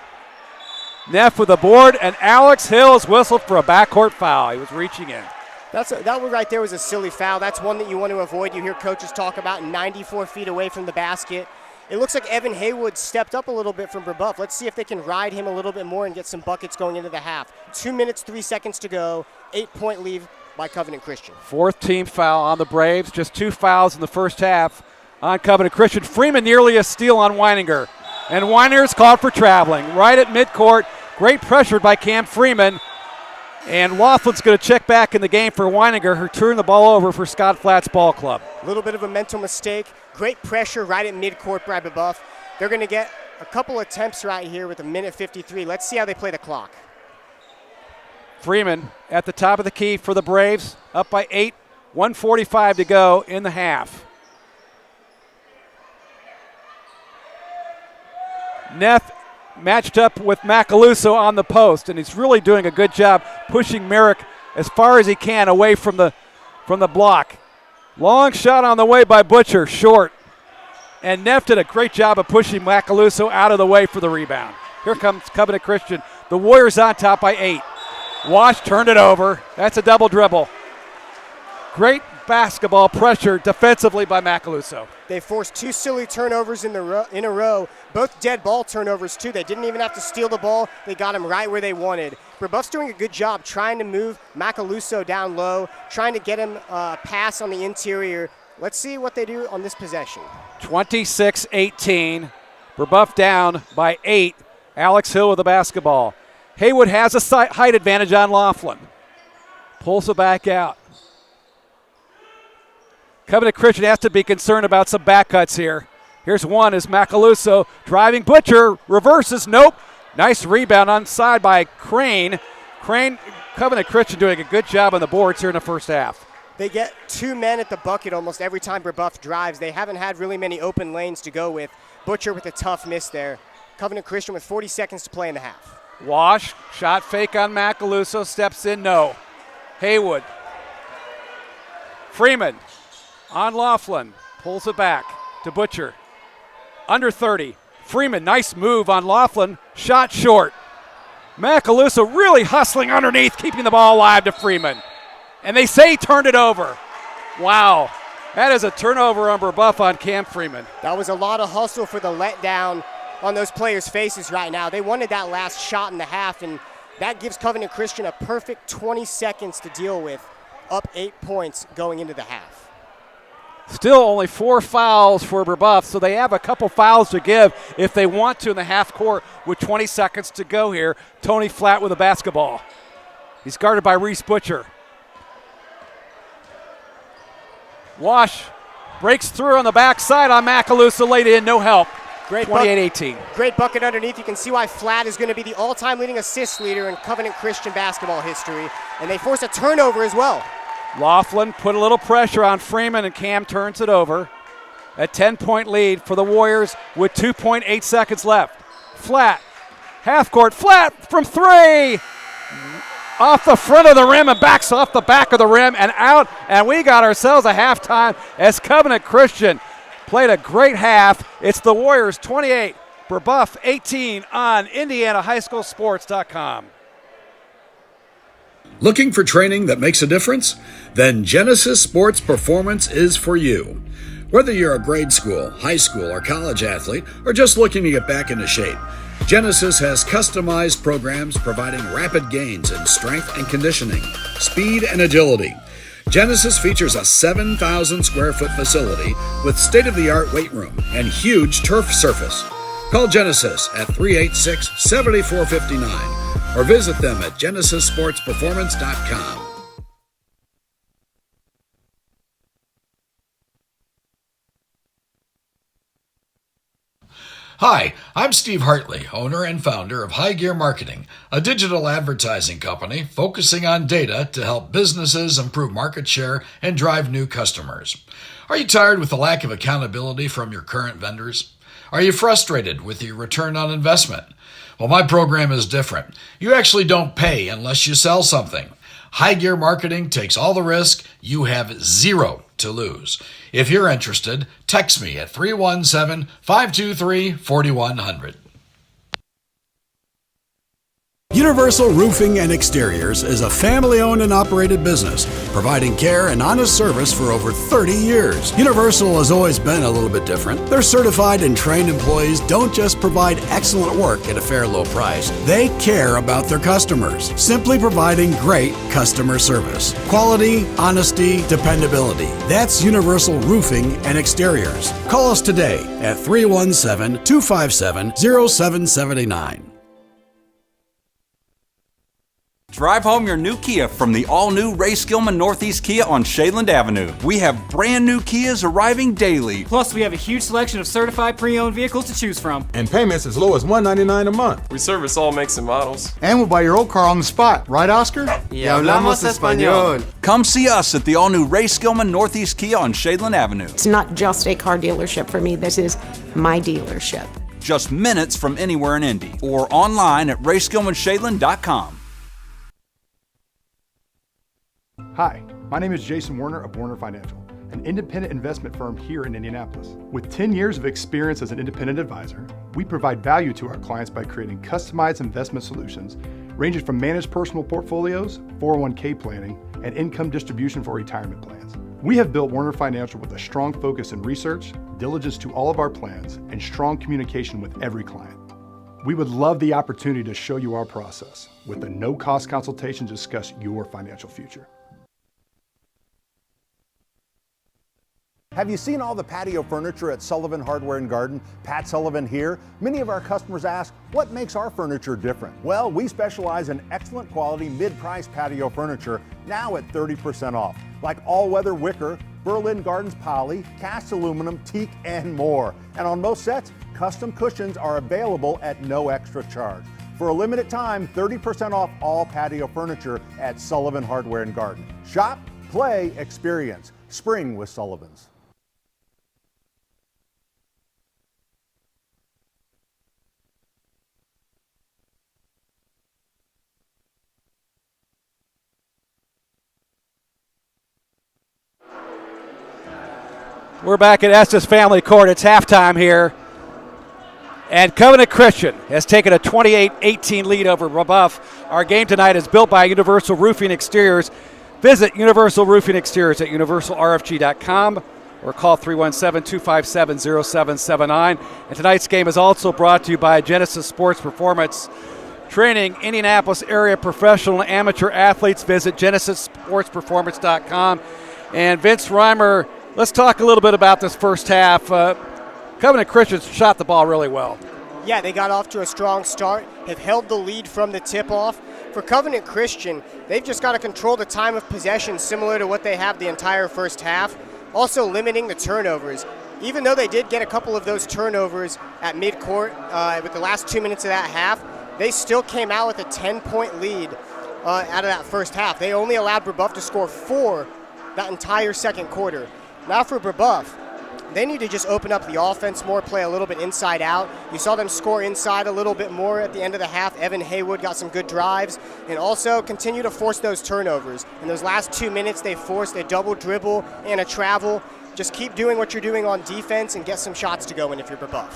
Neff with the board, and Alex Hill is whistled for a backcourt foul. He was reaching in. That one right there was a silly foul. That's one that you want to avoid. You hear coaches talk about 94 feet away from the basket. It looks like Evan Haywood stepped up a little bit from Brebeuf. Let's see if they can ride him a little bit more and get some buckets going into the half. 2 minutes, 3 seconds to go. 8-point lead by Covenant Christian. 4th team foul on the Braves. Just 2 fouls in the first half on Covenant Christian. Freeman nearly a steal on Weininger. And Weininger's called for traveling. Right at midcourt. Great pressure by Cam Freeman. And Laughlin's going to check back in the game for Weininger, who turned the ball over for Scott Flats Ball Club. A little bit of a mental mistake. Great pressure right at midcourt by Brebeuf. They're going to get a couple attempts right here with 1:53. Let's see how they play the clock. Freeman at the top of the key for the Braves, up by 8, 1:45 to go in the half. Neff matched up with Macaluso on the post, and he's really doing a good job pushing Merrick as far as he can away from the block. Long shot on the way by Butcher, short. And Neff did a great job of pushing Macaluso out of the way for the rebound. Here comes Covenant Christian. The Warriors on top by 8. Wash turned it over. That's a double dribble. Great basketball pressure defensively by Macaluso. They forced 2 silly turnovers in a row, both dead ball turnovers too. They didn't even have to steal the ball. They got him right where they wanted. Brebeuf's doing a good job trying to move Macaluso down low, trying to get him a pass on the interior. Let's see what they do on this possession. 26-18. Brebeuf down by 8. Alex Hill with the basketball. Haywood has a height advantage on Laughlin. Pulls it back out. Covenant Christian has to be concerned about some back cuts here. Here's one as Macaluso driving. Butcher reverses. Nope. Nice rebound onside by Crane. Covenant Christian doing a good job on the boards here in the first half. They get 2 men at the bucket almost every time Brebeuf drives. They haven't had really many open lanes to go with. Butcher with a tough miss there. Covenant Christian with 40 seconds to play in the half. Wash, shot fake on Macaluso, steps in, no. Haywood. Freeman on Laughlin, pulls it back to Butcher. Under 30. Freeman, nice move on Laughlin, shot short. Macaluso really hustling underneath, keeping the ball alive to Freeman. And they say he turned it over. Wow, that is a turnover on Brebeuf on Cam Freeman. That was a lot of hustle for the letdown on those players' faces right now. They wanted that last shot in the half, and that gives Covenant Christian a perfect 20 seconds to deal with, up 8 points going into the half. Still only 4 fouls for Brebeuf, so they have a couple fouls to give if they want to in the half court with 20 seconds to go here. Tony Flat with a basketball. He's guarded by Reese Butcher. Wash breaks through on the backside on Macaluso, laid in, no help. Great 28-18. Great bucket underneath. You can see why Flatt is going to be the all-time leading assist leader in Covenant Christian basketball history. And they force a turnover as well. Laughlin put a little pressure on Freeman, and Cam turns it over. A 10-point lead for the Warriors with 2.8 seconds left. Flatt, half court, Flatt from three. Off the front of the rim and backs off the back of the rim and out. And we got ourselves a halftime as Covenant Christian played a great half. It's the Warriors 28, Brebeuf 18 on IndianaHighSchoolSports.com. Looking for training that makes a difference? Then Genesis Sports Performance is for you. Whether you're a grade school, high school, or college athlete, or just looking to get back into shape, Genesis has customized programs providing rapid gains in strength and conditioning, speed and agility. Genesis features a 7,000 square foot facility with state-of-the-art weight room and huge turf surface. Call Genesis at 386-7459 or visit them at GenesisSportsPerformance.com. Hi, I'm Steve Hartley, owner and founder of High Gear Marketing, a digital advertising company focusing on data to help businesses improve market share and drive new customers. Are you tired with the lack of accountability from your current vendors? Are you frustrated with your return on investment? Well, my program is different. You actually don't pay unless you sell something. High Gear Marketing takes all the risk. You have zero to lose. If you're interested, text me at 317-523-4100. Universal Roofing and Exteriors is a family-owned and operated business, providing care and honest service for over 30 years. Universal has always been a little bit different. Their certified and trained employees don't just provide excellent work at a fair low price. They care about their customers, simply providing great customer service. Quality, honesty, dependability. That's Universal Roofing and Exteriors. Call us today at 317-257-0779. Drive home your new Kia from the all-new Ray Skillman Northeast Kia on Shadeland Avenue. We have brand new Kias arriving daily. Plus, we have a huge selection of certified pre-owned vehicles to choose from. And payments as low as $199 a month. We service all makes and models. And we'll buy your old car on the spot. Right, Oscar? Y hablamos español. Come see us at the all-new Ray Skillman Northeast Kia on Shadeland Avenue. It's not just a car dealership for me. This is my dealership. Just minutes from anywhere in Indy or online at rayskillmanshadeland.com. Hi, my name is Jason Warner of Warner Financial, an independent investment firm here in Indianapolis. With 10 years of experience as an independent advisor, we provide value to our clients by creating customized investment solutions ranging from managed personal portfolios, 401k planning, and income distribution for retirement plans. We have built Warner Financial with a strong focus in research, diligence to all of our plans, and strong communication with every client. We would love the opportunity to show you our process with a no-cost consultation to discuss your financial future. Have you seen all the patio furniture at Sullivan Hardware and Garden? Pat Sullivan here. Many of our customers ask, what makes our furniture different? Well, we specialize in excellent quality mid-price patio furniture, now at 30% off. Like all-weather wicker, Berlin Gardens poly, cast aluminum, teak, and more. And on most sets, custom cushions are available at no extra charge. For a limited time, 30% off all patio furniture at Sullivan Hardware and Garden. Shop, play, experience. Spring with Sullivan's. We're back at Estes Family Court. It's halftime here. And Covenant Christian has taken a 28-18 lead over Brebeuf. Our game tonight is built by Universal Roofing Exteriors. Visit Universal Roofing Exteriors at universalrfg.com or call 317-257-0779. And tonight's game is also brought to you by Genesis Sports Performance. Training Indianapolis area professional and amateur athletes. Visit GenesisSportsPerformance.com. And Vince Reimer, let's talk a little bit about this first half. Covenant Christian shot the ball really well. Yeah, they got off to a strong start, have held the lead from the tip-off. For Covenant Christian, they've just got to control the time of possession similar to what they have the entire first half, also limiting the turnovers. even though they did get a couple of those turnovers at midcourt with the last 2 minutes of that half, they still came out with a 10-point lead out of that first half. They only allowed Brebeuf to score 4 that entire second quarter. Now for Brebeuf, they need to just open up the offense more, play a little bit inside out. You saw them score inside a little bit more at the end of the half. Evan Haywood got some good drives, and also continue to force those turnovers. In those last 2 minutes, they forced a double dribble and a travel. Just keep doing what you're doing on defense and get some shots to go in if you're Brebeuf.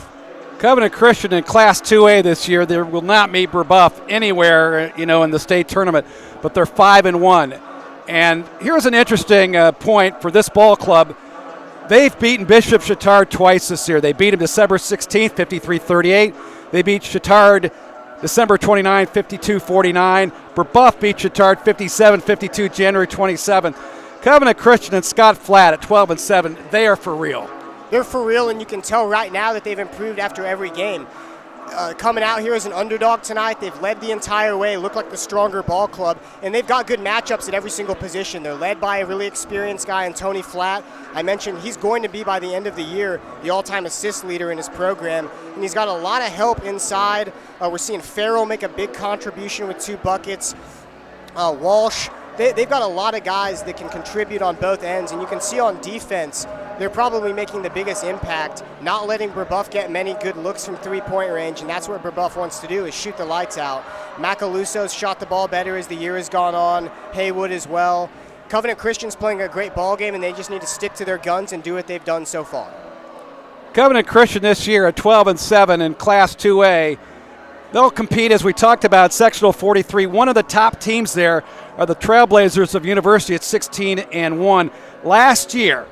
Covenant Christian in Class 2A this year, they will not meet Brebeuf anywhere, in the state tournament, but they're 5-1. And here's an interesting point for this ball club. They've beaten Bishop Chatard twice this year. They beat him December 16th, 53-38. They beat Chatard December 29th, 52-49. Brebeuf beat Chatard 57-52 January 27th. Covenant Christian and Scott Flatt at 12-7. They are for real. They're for real, and you can tell right now that they've improved after every game. Coming out here as an underdog tonight, they've led the entire way, look like the stronger ball club, and they've got good matchups at every single position. They're led by a really experienced guy in Tony Flatt. I mentioned he's going to be, by the end of the year, the all-time assist leader in his program, and he's got a lot of help inside. We're seeing Farrell make a big contribution with 2 buckets. Walsh, they've got a lot of guys that can contribute on both ends, and you can see on defense, they're probably making the biggest impact, not letting Brebeuf get many good looks from three-point range, and that's what Brebeuf wants to do, is shoot the lights out. Macaluso's shot the ball better as the year has gone on, Haywood as well. Covenant Christian's playing a great ball game, and they just need to stick to their guns and do what they've done so far. Covenant Christian this year at 12-7 in Class 2A. They'll compete, as we talked about, Sectional 43. One of the top teams there are the Trailblazers of University at 16-1. Last year,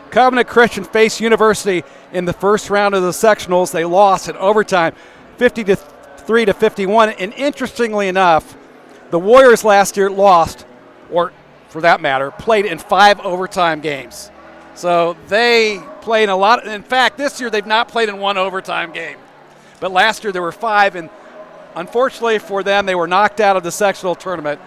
Covenant Christian faced University in the first round of the sectionals. They lost in overtime, 53-51. And interestingly enough, the Warriors last year lost, or for that matter, played in 5 overtime games. So they played a lot. In fact, this year they've not played in 1 overtime game. But last year there were 5, and unfortunately for them, they were knocked out of the sectional tournament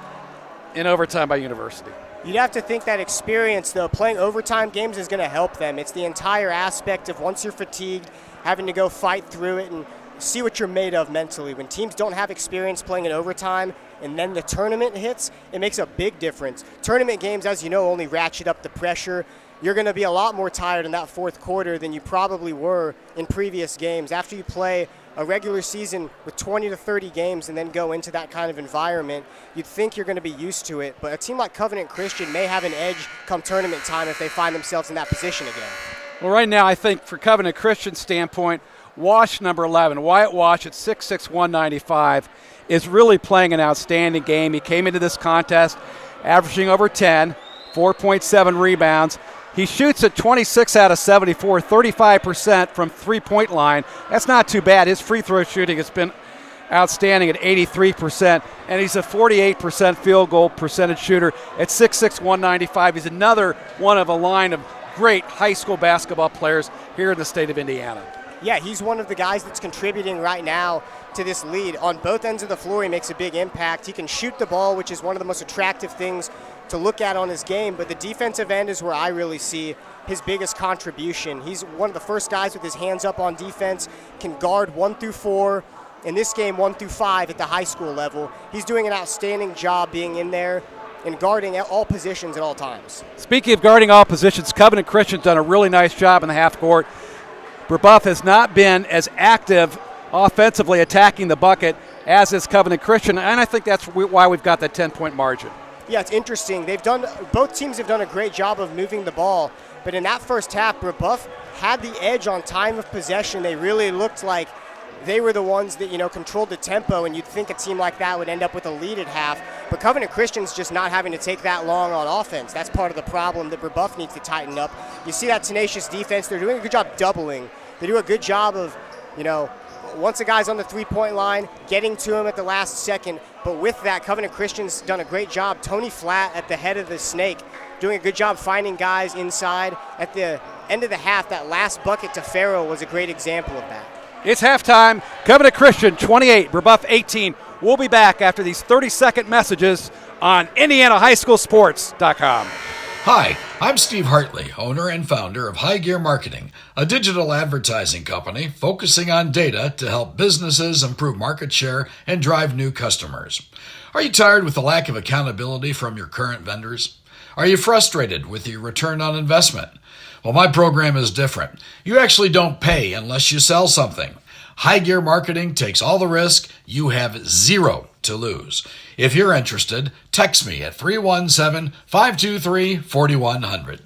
in overtime by University. You'd have to think that experience, though, playing overtime games is going to help them. It's the entire aspect of once you're fatigued, having to go fight through it and see what you're made of mentally. When teams don't have experience playing in overtime and then the tournament hits, it makes a big difference. Tournament games, as you know, only ratchet up the pressure. You're going to be a lot more tired in that fourth quarter than you probably were in previous games. After you play a regular season with 20 to 30 games and then go into that kind of environment, you'd think you're going to be used to it. But a team like Covenant Christian may have an edge come tournament time if they find themselves in that position again. Well, right now, I think for Covenant Christian's standpoint, Wash, number 11, Wyatt Wash at 6'6", 195, is really playing an outstanding game. He came into this contest averaging over 10, 4.7 rebounds. He shoots at 26 out of 74, 35% from three-point line. That's not too bad. His free throw shooting has been outstanding at 83%, and he's a 48% field goal percentage shooter at 6'6", 195. He's another one of a line of great high school basketball players here in the state of Indiana. Yeah, he's one of the guys that's contributing right now to this lead. On both ends of the floor, he makes a big impact. He can shoot the ball, which is one of the most attractive things to look at on his game, but the defensive end is where I really see his biggest contribution. He's one of the first guys with his hands up on defense, can guard 1 through 4, in this game 1 through 5 at the high school level. He's doing an outstanding job being in there and guarding at all positions at all times. Speaking of guarding all positions, Covenant Christian's done a really nice job in the half court. Brebeuf has not been as active offensively attacking the bucket as is Covenant Christian, and I think that's why we've got that 10-point margin. Yeah, it's interesting. Both teams have done a great job of moving the ball, but in that first half, Brebeuf had the edge on time of possession. They really looked like they were the ones that, controlled the tempo, and you'd think a team like that would end up with a lead at half. But Covenant Christian's just not having to take that long on offense. That's part of the problem that Brebeuf needs to tighten up. You see that tenacious defense. They're doing a good job doubling. They do a good job of, once a guy's on the three-point line, getting to him at the last second. But with that, Covenant Christian's done a great job. Tony Flatt at the head of the snake, doing a good job finding guys inside. At the end of the half, that last bucket to Farrell was a great example of that. It's halftime. Covenant Christian 28, Brebeuf 18. We'll be back after these 30-second messages on IndianaHighSchoolSports.com. Hi, I'm Steve Hartley, owner and founder of High Gear Marketing, a digital advertising company focusing on data to help businesses improve market share and drive new customers. Are you tired with the lack of accountability from your current vendors? Are you frustrated with your return on investment? Well, my program is different. You actually don't pay unless you sell something. High Gear Marketing takes all the risk. You have zero to lose. If you're interested, text me at 317-523-4100.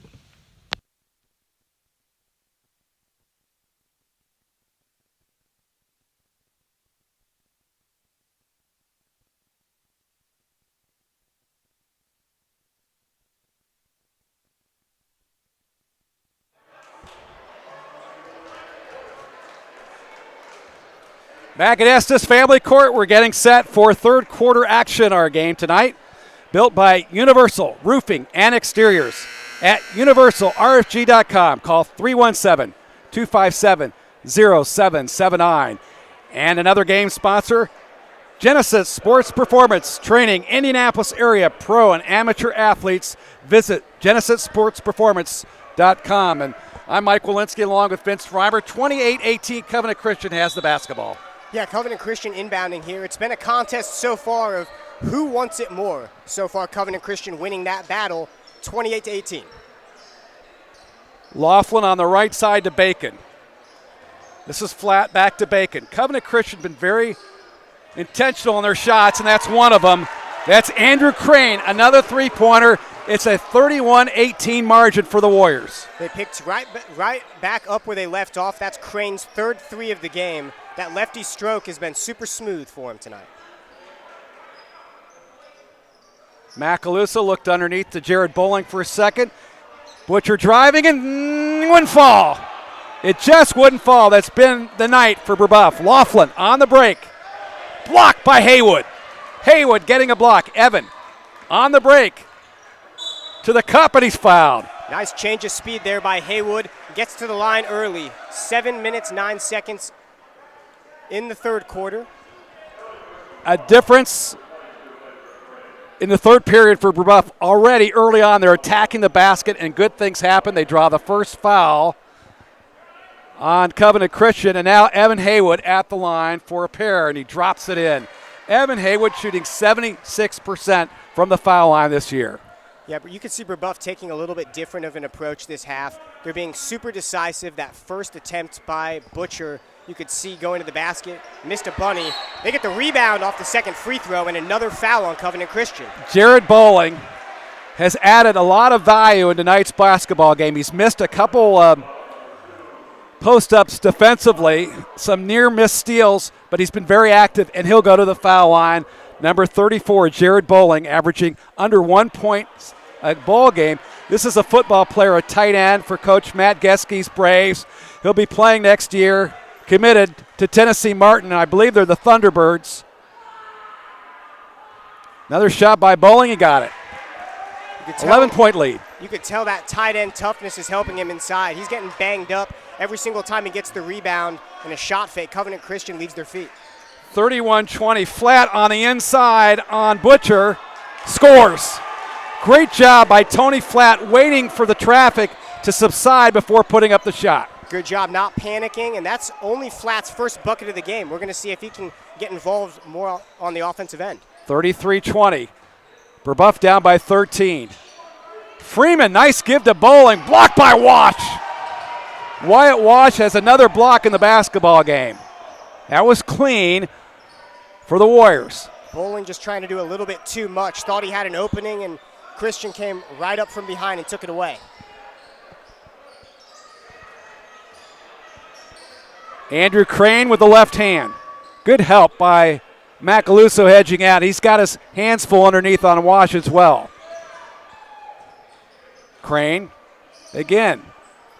Back at Estes Family Court, we're getting set for third quarter action. Our game tonight, built by Universal Roofing and Exteriors at universalrfg.com. Call 317-257-0779. And another game sponsor, Genesis Sports Performance, training Indianapolis area pro and amateur athletes. Visit genesissportsperformance.com. And I'm Mike Walensky along with Vince Reimer. 28-18, Covenant Christian has the basketball. Yeah, Covenant Christian inbounding here. It's been a contest so far of who wants it more. So far, Covenant Christian winning that battle, 28-18. Laughlin on the right side to Bacon. This is flat back to Bacon. Covenant Christian been very intentional in their shots, and that's one of them. That's Andrew Crane, another three-pointer. It's a 31-18 margin for the Warriors. They picked right back up where they left off. That's Crane's third three of the game. That lefty stroke has been super smooth for him tonight. Macalusa looked underneath to Jared Bowling for a second. Butcher driving and wouldn't fall. It just wouldn't fall. That's been the night for Brebeuf. Laughlin on the break. Blocked by Haywood. Haywood getting a block. Evan on the break to the cup, and he's fouled. Nice change of speed there by Haywood. Gets to the line early. 7 minutes, 9 seconds in the third quarter. A difference in the third period for Brebeuf. Already early on, they're attacking the basket, and good things happen. They draw the first foul on Covenant Christian, and now Evan Haywood at the line for a pair, and he drops it in. Evan Haywood shooting 76% from the foul line this year. Yeah, but you can see Brebeuf taking a little bit different of an approach this half. They're being super decisive. That first attempt by Butcher, you could see going to the basket, missed a bunny. They get the rebound off the second free throw, and another foul on Covenant Christian. Jared Bowling has added a lot of value in tonight's basketball game. He's missed a couple post-ups defensively, some near-miss steals, but he's been very active, and he'll go to the foul line. Number 34, Jared Bowling, averaging under 1 point a ball game. This is a football player, a tight end for Coach Matt Geske Braves. He'll be playing next year, committed to Tennessee Martin, and I believe they're the Thunderbirds. Another shot by Bowling, he got it. 11-point lead. You could tell that tight end toughness is helping him inside. He's getting banged up every single time he gets the rebound and a shot fake. Covenant Christian leaves their feet. 31-20, flat on the inside on Butcher. Scores. Great job by Tony Flatt, waiting for the traffic to subside before putting up the shot. Good job not panicking, and that's only Flatt's first bucket of the game. We're going to see if he can get involved more on the offensive end. 33-20. Brebeuf down by 13. Freeman, nice give to Bowling. Blocked by Wash. Wyatt Wash has another block in the basketball game. That was clean for the Warriors. Bowling just trying to do a little bit too much. Thought he had an opening, and Christian came right up from behind and took it away. Andrew Crane with the left hand. Good help by Macaluso hedging out. He's got his hands full underneath on Wash as well. Crane, again,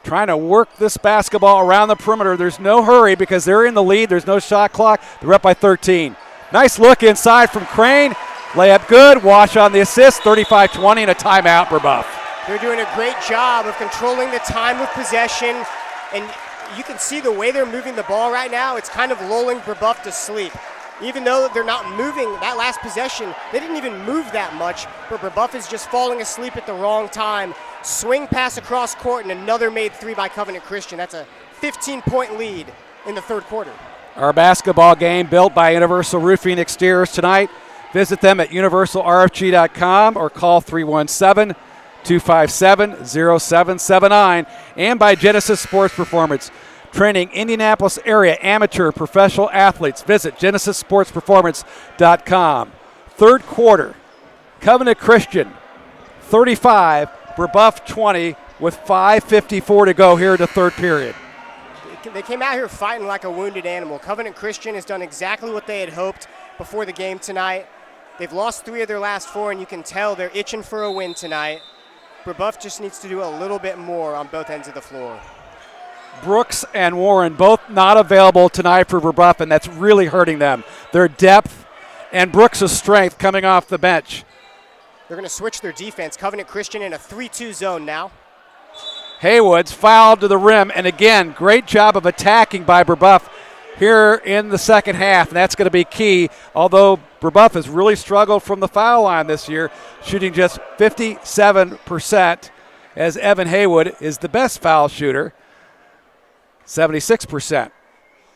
trying to work this basketball around the perimeter. There's no hurry because they're in the lead. There's no shot clock. They're up by 13. Nice look inside from Crane. Layup good. Wash on the assist. 35-20 and a timeout, Brebeuf. They're doing a great job of controlling the time of possession, and you can see the way they're moving the ball right now. It's kind of lulling Brebeuf to sleep. Even though they're not moving that last possession, they didn't even move that much, but Brebeuf is just falling asleep at the wrong time. Swing pass across court and another made three by Covenant Christian. That's a 15-point lead in the third quarter. Our basketball game built by Universal Roofing Exteriors tonight. Visit them at universalrfg.com or call 317-257-0779. And by Genesis Sports Performance, training Indianapolis area amateur professional athletes. Visit genesissportsperformance.com. Third quarter, Covenant Christian 35, Brebeuf 20 with 5:54 to go here in the third period. They came out here fighting like a wounded animal. Covenant Christian has done exactly what they had hoped before the game tonight. They've lost 3 of their last 4, and you can tell they're itching for a win tonight. Brebeuf just needs to do a little bit more on both ends of the floor. Brooks and Warren both not available tonight for Brebeuf, and that's really hurting them. Their depth and Brooks' strength coming off the bench. They're going to switch their defense. Covenant Christian in a 3-2 zone now. Haywood's fouled to the rim, and again, great job of attacking by Brebeuf here in the second half, and that's going to be key, although Brebeuf has really struggled from the foul line this year, shooting just 57%, as Evan Haywood is the best foul shooter, 76%.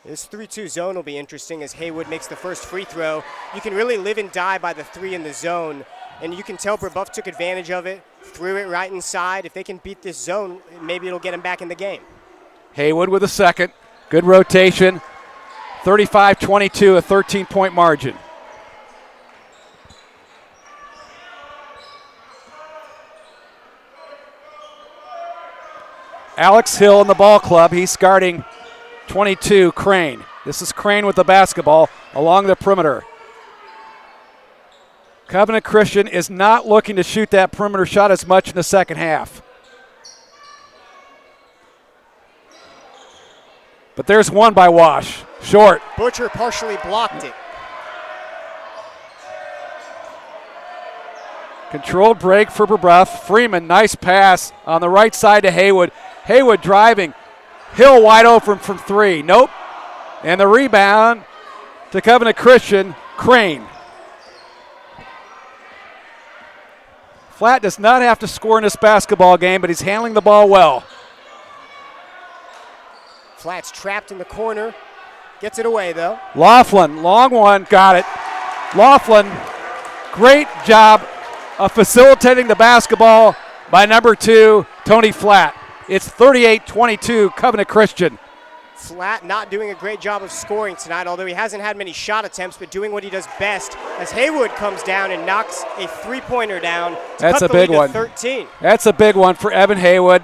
This 3-2 zone will be interesting as Haywood makes the first free throw. You can really live and die by the 3 in the zone, and you can tell Brebeuf took advantage of it, threw it right inside. If they can beat this zone, maybe it'll get him back in the game. Haywood with a second. Good rotation. 35-22, a 13-point margin. Alex Hill in the ball club. He's guarding 22, Crane. This is Crane with the basketball along the perimeter. Covenant Christian is not looking to shoot that perimeter shot as much in the second half. But there's one by Wash. Short. Butcher partially blocked it. Controlled break for Brebeuf. Freeman, nice pass on the right side to Haywood. Haywood driving. Hill wide open from 3. Nope. And the rebound to Covenant Christian, Crane. Flatt does not have to score in this basketball game, but he's handling the ball well. Flatt's trapped in the corner. Gets it away, though. Laughlin, long one, got it. Laughlin, great job of facilitating the basketball by number 2, Tony Flatt. It's 38-22, Covenant Christian. Flatt not doing a great job of scoring tonight, although he hasn't had many shot attempts, but doing what he does best as Haywood comes down and knocks a three-pointer down to That's cut a the big lead one. to 13. That's a big one for Evan Haywood.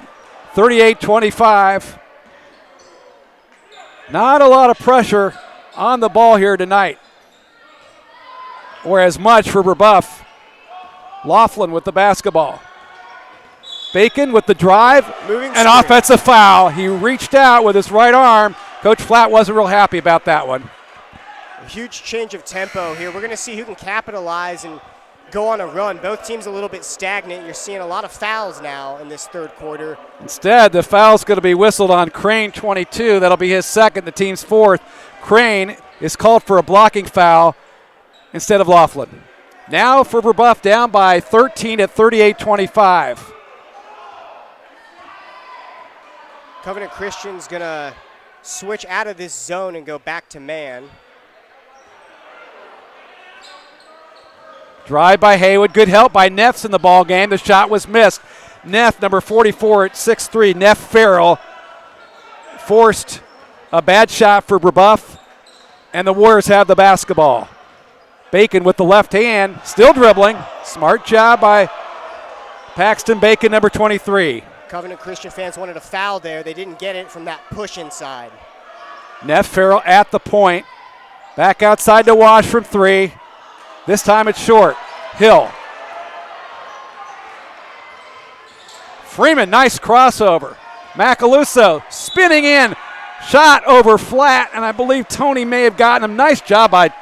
38-25. Not a lot of pressure on the ball here tonight, or as much for Brebeuf. Laughlin with the basketball. Bacon with the drive, an offensive foul. He reached out with his right arm. Coach Flatt wasn't real happy about that one. A huge change of tempo here. We're going to see who can capitalize and go on a run. Both teams a little bit stagnant. You're seeing a lot of fouls now in this third quarter. Instead, the foul's going to be whistled on Crane, 22. That'll be his second, the team's fourth. Crane is called for a blocking foul instead of Laughlin. Now for Brebeuf, down by 13 at 38-25. Covenant Christian's going to switch out of this zone and go back to man. Drive by Haywood. Good help by Neff's in the ball game. The shot was missed. Neff, number 44 at 6'3", Neff Farrell, forced a bad shot for Brebeuf, and the Warriors have the basketball. Bacon with the left hand, still dribbling. Smart job by Paxton Bacon, number 23. Covenant Christian fans wanted a foul there. They didn't get it from that push inside. Neff Farrell at the point. Back outside to Wash from 3. This time it's short. Hill. Freeman, nice crossover. Macaluso spinning in. Shot over Flatt, and I believe Tony may have gotten him. Nice job by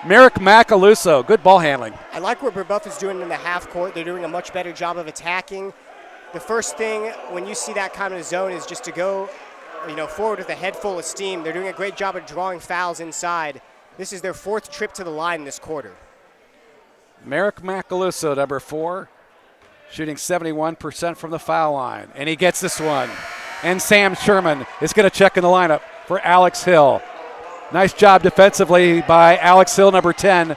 Merrick Macaluso. Good ball handling. I like what Brebeuf is doing in the half court. They're doing a much better job of attacking. The first thing when you see that kind of zone is just to go, forward with a head full of steam. They're doing a great job of drawing fouls inside. This is their 4th trip to the line this quarter. Merrick Macaluso, number 4, shooting 71% from the foul line. And he gets this one. And Sam Sherman is going to check in the lineup for Alex Hill. Nice job defensively by Alex Hill, number 10.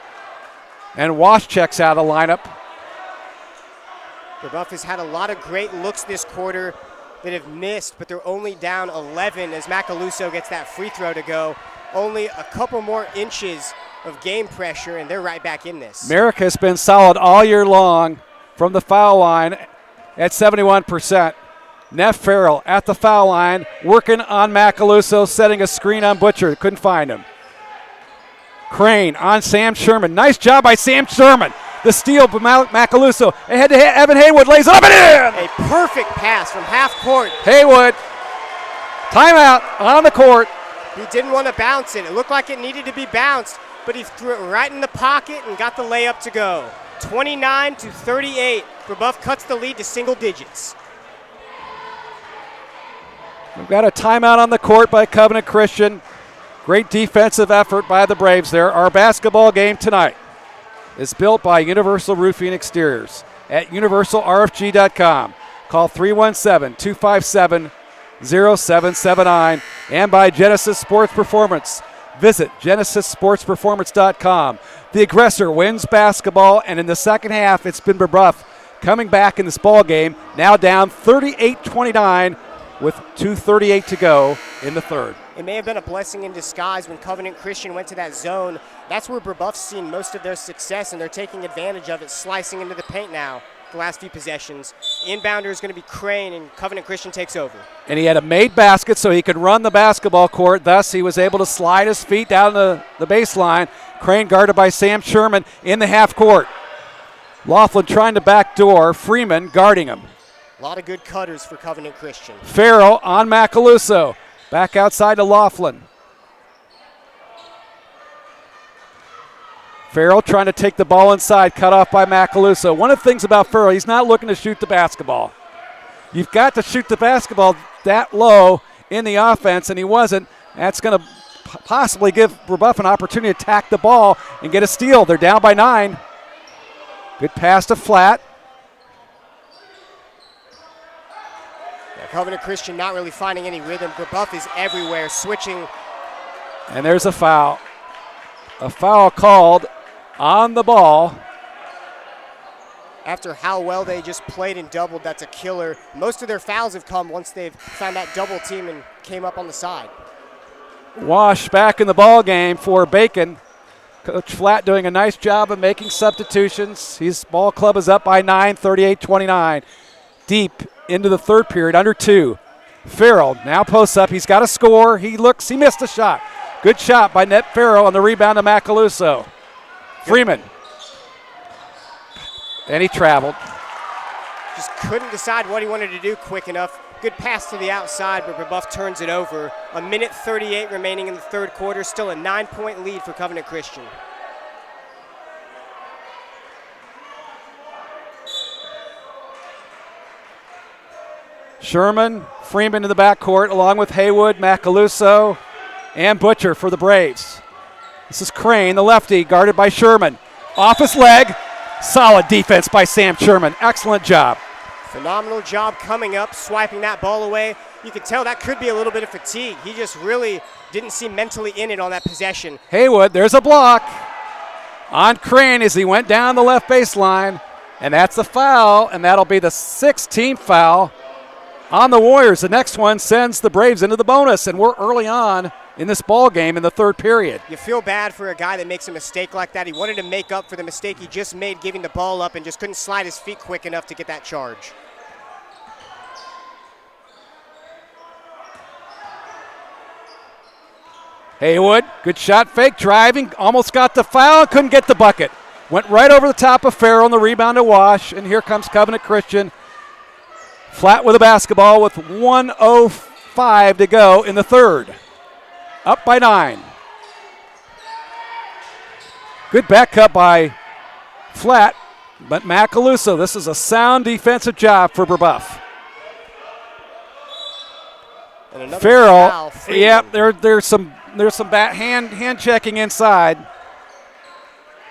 And Wash checks out of the lineup. Brebeuf has had a lot of great looks this quarter that have missed, but they're only down 11 as Macaluso gets that free throw to go. Only a couple more inches of game pressure, and they're right back in this. Merrick has been solid all year long from the foul line at 71%. Neff Farrell at the foul line, working on Macaluso, setting a screen on Butcher. Couldn't find him. Crane on Sam Sherman. Nice job by Sam Sherman. The steal by Macaluso. Ahead to Evan Haywood, lays it up and in! A perfect pass from half court. Haywood, timeout on the court. He didn't want to bounce it. It looked like it needed to be bounced, but he threw it right in the pocket and got the layup to go. 29-38. Brebeuf cuts the lead to single digits. We've got a timeout on the court by Covenant Christian. Great defensive effort by the Braves there. Our basketball game tonight is built by Universal Roofing Exteriors at universalrfg.com. Call 317-257-0779 and by Genesis Sports Performance. Visit genesissportsperformance.com. The aggressor wins basketball, and in the second half, it's been Brebeuf coming back in this ball game, now down 38-29 with 2:38 to go in the third. It may have been a blessing in disguise when Covenant Christian went to that zone. That's where Brebeuf's seen most of their success, and they're taking advantage of it, slicing into the paint now the last few possessions. Inbounder is going to be Crane, and Covenant Christian takes over. And he had a made basket so he could run the basketball court. Thus, he was able to slide his feet down the baseline. Crane guarded by Sam Sherman in the half court. Laughlin trying to backdoor. Freeman guarding him. A lot of good cutters for Covenant Christian. Farrell on Macaluso. Back outside to Laughlin. Farrell trying to take the ball inside, cut off by Macaluso. One of the things about Farrell, he's not looking to shoot the basketball. You've got to shoot the basketball that low in the offense, and he wasn't. That's going to possibly give Brebeuf an opportunity to attack the ball and get a steal. They're down by 9. Good pass to Flat. Covenant Christian not really finding any rhythm. Brebeuf is everywhere, switching. And there's a foul. A foul called on the ball. After how well they just played and doubled, that's a killer. Most of their fouls have come once they've found that double team and came up on the side. Wash back in the ball game for Bacon. Coach Flat doing a nice job of making substitutions. His ball club is up by 9, 38-29. Deep into the third period, under 2. Farrell now posts up. He's got to score. He missed a shot. Good shot by Neff Farrell on the rebound to Macaluso. Freeman. And he traveled. Just couldn't decide what he wanted to do quick enough. Good pass to the outside, but Brebeuf turns it over. 1:38 remaining in the third quarter. Still a 9-point lead for Covenant Christian. Sherman, Freeman in the backcourt, along with Haywood, Macaluso, and Butcher for the Braves. This is Crane, the lefty, guarded by Sherman. Off his leg. Solid defense by Sam Sherman. Excellent job. Phenomenal job coming up, swiping that ball away. You could tell that could be a little bit of fatigue. He just really didn't seem mentally in it on that possession. Haywood, there's a block on Crane as he went down the left baseline. And that's a foul, and that'll be the 16th foul on the Warriors. The next one sends the Braves into the bonus, and we're early on in this ball game in the third period. You feel bad for a guy that makes a mistake like that. He wanted to make up for the mistake he just made giving the ball up and just couldn't slide his feet quick enough to get that charge. Haywood, good shot, fake, driving, almost got the foul, couldn't get the bucket. Went right over the top of Farrell on the rebound to Wash, and here comes Covenant Christian. Flat with a basketball with 1:05 to go in the third. Up by 9. Good back cut by Flat, but Macaluso, this is a sound defensive job for Brebeuf. And Farrell, yeah, there's some There's some hand checking inside.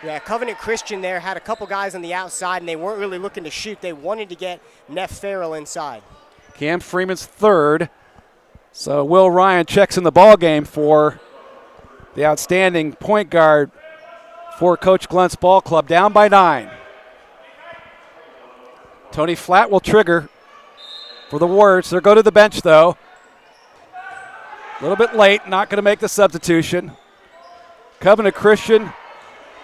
Yeah, Covenant Christian there had a couple guys on the outside, and they weren't really looking to shoot. They wanted to get Neff Farrell inside. Cam Freeman's third. So Will Ryan checks in the ball game for the outstanding point guard for Coach Glunt's ball club, down by 9. Tony Flatt will trigger for the Warriors. They'll go to the bench, though. A little bit late, not going to make the substitution. Covenant Christian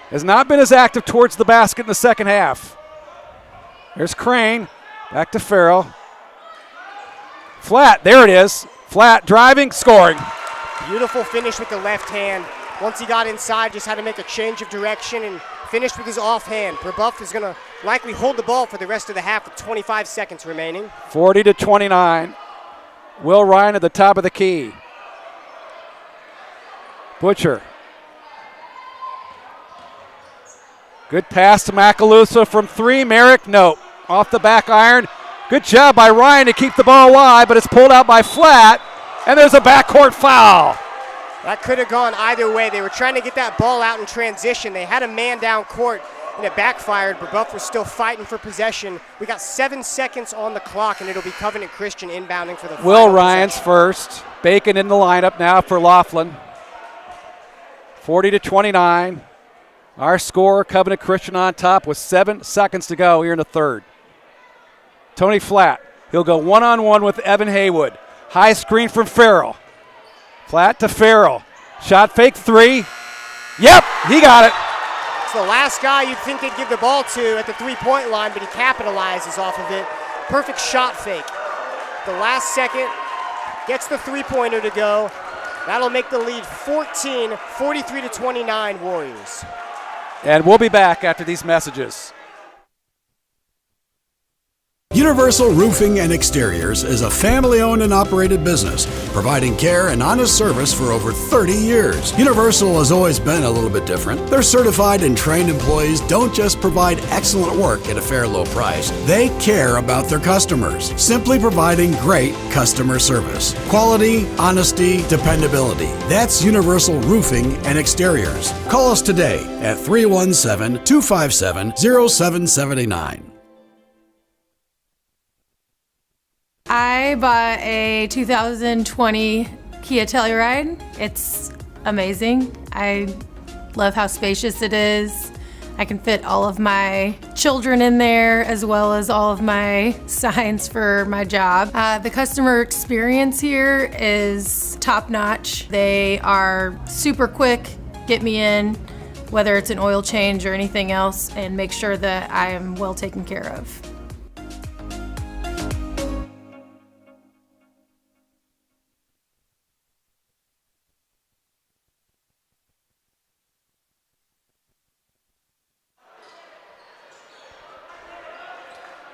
has not been as active towards the basket in the second half. There's Crane, back to Farrell. Flatt, there it is. Flatt driving, scoring. Beautiful finish with the left hand. Once he got inside, just had to make a change of direction and finished with his offhand. Brebeuf is going to likely hold the ball for the rest of the half with 25 seconds remaining. 40-29. Will Ryan at the top of the key. Butcher. Good pass to Macaluso from 3. Merrick, no. Off the back iron. Good job by Ryan to keep the ball alive, but it's pulled out by Flatt, and there's a backcourt foul. That could have gone either way. They were trying to get that ball out in transition. They had a man down court, and it backfired. Brebeuf was still fighting for possession. We got 7 seconds on the clock, and it'll be Covenant Christian inbounding for the Will Ryan's first. Bacon in the lineup now for Laughlin. 40-29. Our score, Covenant Christian on top with 7 seconds to go here in the third. Tony Flatt, he'll go one-on-one with Evan Haywood. High screen from Farrell. Flatt to Farrell. Shot fake 3. Yep, he got it. It's the last guy you'd think they'd give the ball to at the three-point line, but he capitalizes off of it. Perfect shot fake. The last second, gets the three-pointer to go. That'll make the lead 14, 43-29 Warriors. And we'll be back after these messages. Universal Roofing and Exteriors is a family-owned and operated business, providing care and honest service for over 30 years. Universal has always been a little bit different. Their certified and trained employees don't just provide excellent work at a fair low price. They care about their customers, simply providing great customer service. Quality, honesty, dependability. That's Universal Roofing and Exteriors. Call us today at 317-257-0779. I bought a 2020 Kia Telluride. It's amazing. I love how spacious it is. I can fit all of my children in there as well as all of my signs for my job. The customer experience here is top notch. They are super quick, get me in, whether it's an oil change or anything else, and make sure that I am well taken care of.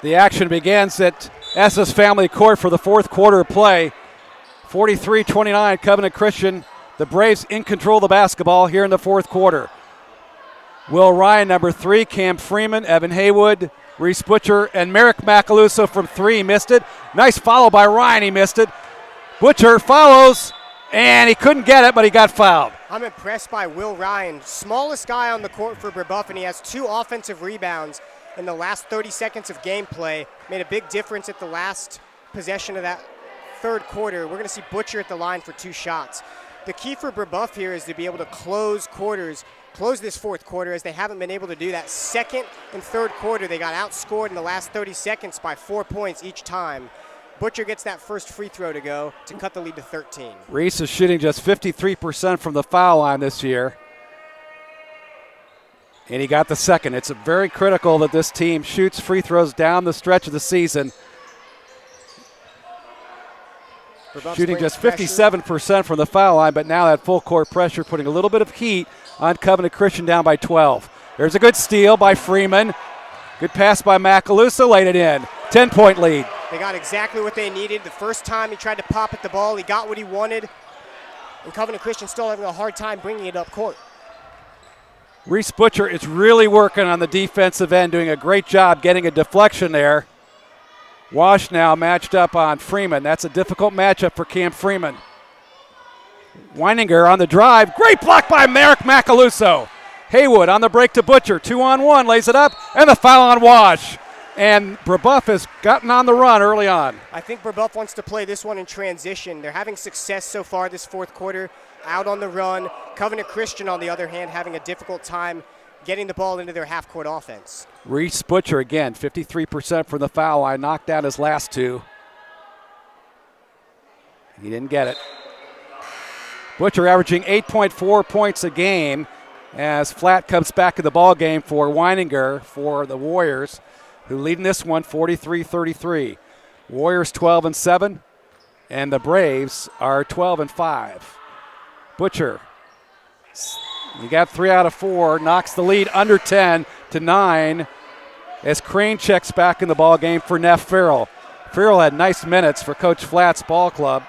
The action begins at SS Family Court for the fourth quarter of play. 43-29, Covenant Christian. The Braves in control of the basketball here in the fourth quarter. Will Ryan, number 3, Cam Freeman, Evan Haywood, Reese Butcher, and Merrick Macaluso from 3, missed it. Nice follow by Ryan, he missed it. Butcher follows, and he couldn't get it, but he got fouled. I'm impressed by Will Ryan, smallest guy on the court for Brebeuf, and he has 2 offensive rebounds in the last 30 seconds of gameplay. Made a big difference at the last possession of that third quarter. We're going to see Butcher at the line for 2 shots. The key for Brebeuf here is to be able to close this fourth quarter, as they haven't been able to do that. Second and third quarter, they got outscored in the last 30 seconds by 4 points each time. Butcher gets that first free throw to go to cut the lead to 13. Reese is shooting just 53% from the foul line this year. And he got the second. It's very critical that this team shoots free throws down the stretch of the season. Shooting just 57% from the foul line, but now that full court pressure putting a little bit of heat on Covenant Christian, down by 12. There's a good steal by Freeman. Good pass by Macaluso, laid it in. 10-point lead. They got exactly what they needed. The first time he tried to pop at the ball, he got what he wanted. And Covenant Christian still having a hard time bringing it up court. Reese Butcher is really working on the defensive end, doing a great job getting a deflection there. Wash now matched up on Freeman. That's a difficult matchup for Cam Freeman. Weininger on the drive. Great block by Merrick Macaluso. Haywood on the break to Butcher. 2-on-1, lays it up, and the foul on Wash. And Brebeuf has gotten on the run early on. I think Brebeuf wants to play this one in transition. They're having success so far this fourth quarter, out on the run. Covenant Christian, on the other hand, having a difficult time getting the ball into their half-court offense. Reese Butcher again, 53% from the foul line, knocked down his last two. He didn't get it. Butcher averaging 8.4 points a game as Flatt comes back in the ball game for Weininger for the Warriors, who lead in this one 43-33. Warriors 12-7, and the Braves are 12-5. Butcher, he got 3 out of 4, knocks the lead under 10 to 9 as Crane checks back in the ball game for Neff Farrell. Farrell had nice minutes for Coach Flatt's ball club.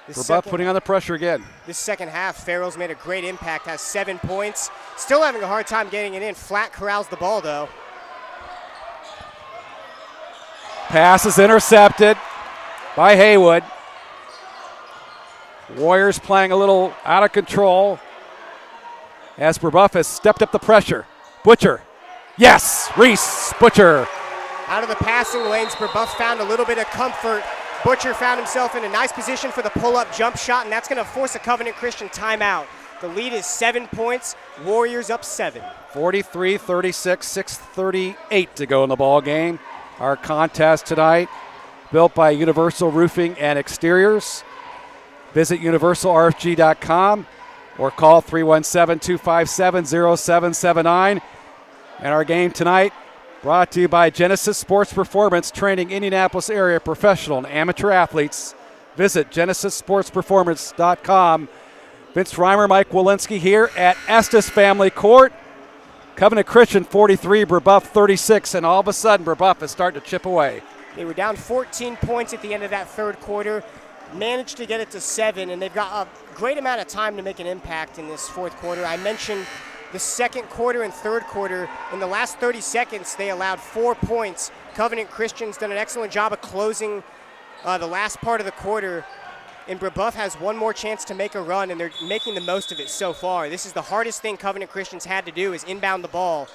Brebeuf putting on the pressure again. This second half, Farrell's made a great impact, has 7 points. Still having a hard time getting it in. Flatt corrals the ball, though. Pass is intercepted by Haywood. Warriors playing a little out of control as Brebeuf has stepped up the pressure. Butcher. Yes, Reese Butcher. Out of the passing lanes, Brebeuf found a little bit of comfort. Butcher found himself in a nice position for the pull-up jump shot, and that's going to force a Covenant Christian timeout. The lead is 7 points. Warriors up 7. 43-36, 6:38 to go in the ball game. Our contest tonight, built by Universal Roofing and Exteriors. Visit universalrfg.com or call 317-257-0779. And our game tonight brought to you by Genesis Sports Performance, training Indianapolis area professional and amateur athletes. Visit genesissportsperformance.com. Vince Reimer, Mike Walensky here at Estes Family Court. Covenant Christian 43, Brebeuf 36, and all of a sudden Brebeuf is starting to chip away. They were down 14 points at the end of that third quarter, managed to get it to 7, and they've got a great amount of time to make an impact in this fourth quarter. I mentioned the second quarter and third quarter. In the last 30 seconds, they allowed 4 points. Covenant Christian's done an excellent job of closing the last part of the quarter, and Brebeuf has one more chance to make a run, and they're making the most of it so far. This is the hardest thing Covenant Christian's had to do, is inbound the ball.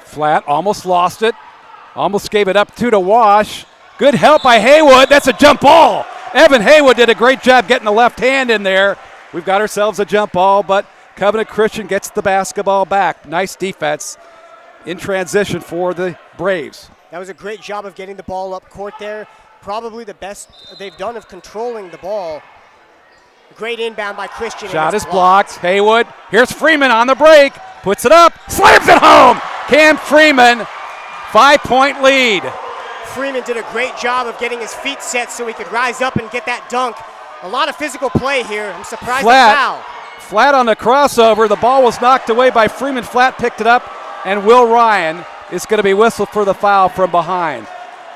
Flatt almost lost it, almost gave it up to Wash. Good help by Haywood. That's a jump ball. Evan Haywood did a great job getting the left hand in there. We've got ourselves a jump ball, but Covenant Christian gets the basketball back. Nice defense in transition for the Braves. That was a great job of getting the ball up court there. Probably the best they've done of controlling the ball. Great inbound by Christian. Shot is blocked. Haywood. Here's Freeman on the break. Puts it up. Slams it home. Cam Freeman, 5-point lead. Freeman did a great job of getting his feet set so he could rise up and get that dunk. A lot of physical play here. I'm surprised at the foul. Flatt on the crossover. The ball was knocked away by Freeman. Flatt picked it up, and Will Ryan is going to be whistled for the foul from behind.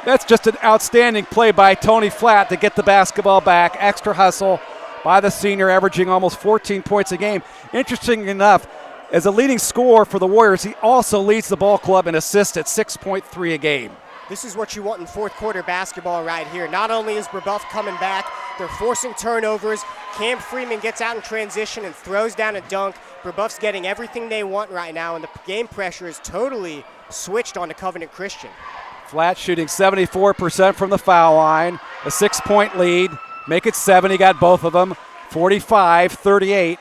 That's just an outstanding play by Tony Flatt to get the basketball back. Extra hustle by the senior, averaging almost 14 points a game. Interesting enough, as a leading scorer for the Warriors, he also leads the ball club in assists at 6.3 a game. This is what you want in fourth quarter basketball right here. Not only is Brebeuf coming back, they're forcing turnovers. Cam Freeman gets out in transition and throws down a dunk. Brebeuf's getting everything they want right now, and the game pressure is totally switched on to Covenant Christian. Flatt shooting 74% from the foul line, a 6-point lead. Make it 7, he got both of them. 45-38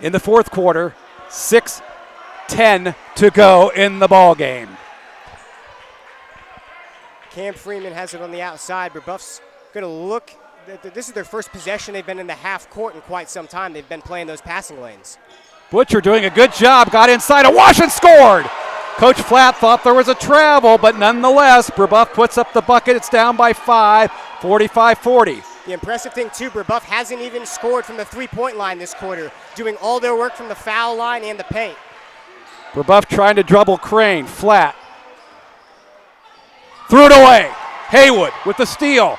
in the fourth quarter. 6:10 to go in the ball game. Cam Freeman has it on the outside. Brebeuf's going to look. This is their first possession. They've been in the half court in quite some time. They've been playing those passing lanes. Butcher doing a good job. Got inside a Wash and scored. Coach Flatt thought there was a travel, but nonetheless, Brebeuf puts up the bucket. It's down by 5, 45-40. The impressive thing, too, Brebeuf hasn't even scored from the three-point line this quarter, doing all their work from the foul line and the paint. Brebeuf trying to dribble Crane. Flatt threw it away. Haywood with the steal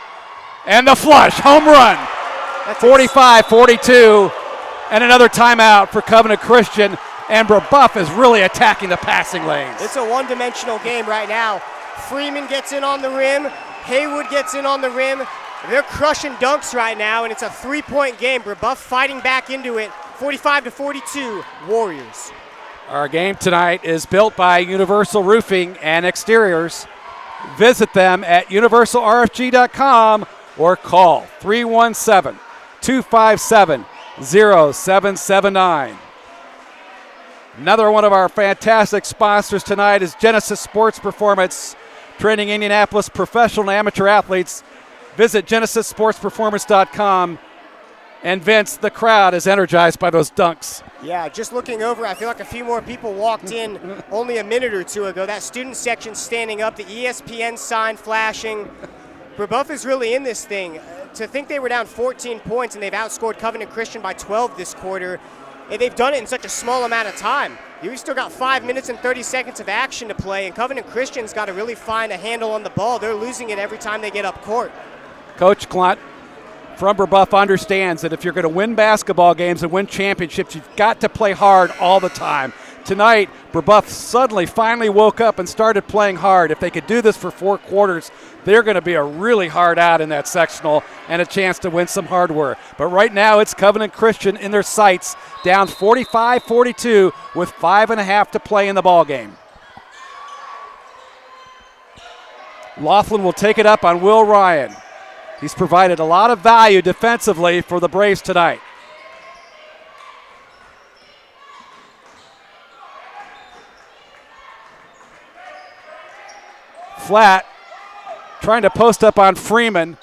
and the flush. Home run. 45-42. And another timeout for Covenant Christian. And Brebeuf is really attacking the passing lanes. It's a one-dimensional game right now. Freeman gets in on the rim. Haywood gets in on the rim. They're crushing dunks right now, and it's a three-point game. Brebeuf fighting back into it, 45-42, Warriors. Our game tonight is built by Universal Roofing and Exteriors. Visit them at universalrfg.com or call 317-257-0779. Another one of our fantastic sponsors tonight is Genesis Sports Performance, training Indianapolis professional and amateur athletes. Visit genesissportsperformance.com. And Vince, the crowd is energized by those dunks. Yeah, just looking over, I feel like a few more people walked in only a minute or two ago. That student section standing up, the ESPN sign flashing. Brebeuf is really in this thing. To think they were down 14 points and they've outscored Covenant Christian by 12 this quarter, and they've done it in such a small amount of time. We've still got 5 minutes and 30 seconds of action to play, and Covenant Christian's got to really find a handle on the ball. They're losing it every time they get up court. Coach Klunt from Brebeuf understands that if you're going to win basketball games and win championships, you've got to play hard all the time. Tonight, Brebeuf suddenly finally woke up and started playing hard. If they could do this for 4 quarters, they're going to be a really hard out in that sectional and a chance to win some hardware. But right now, it's Covenant Christian in their sights, down 45-42 with 5.5 to play in the ball game. Laughlin will take it up on Will Ryan. He's provided a lot of value defensively for the Braves tonight. Flat trying to post up on Freeman.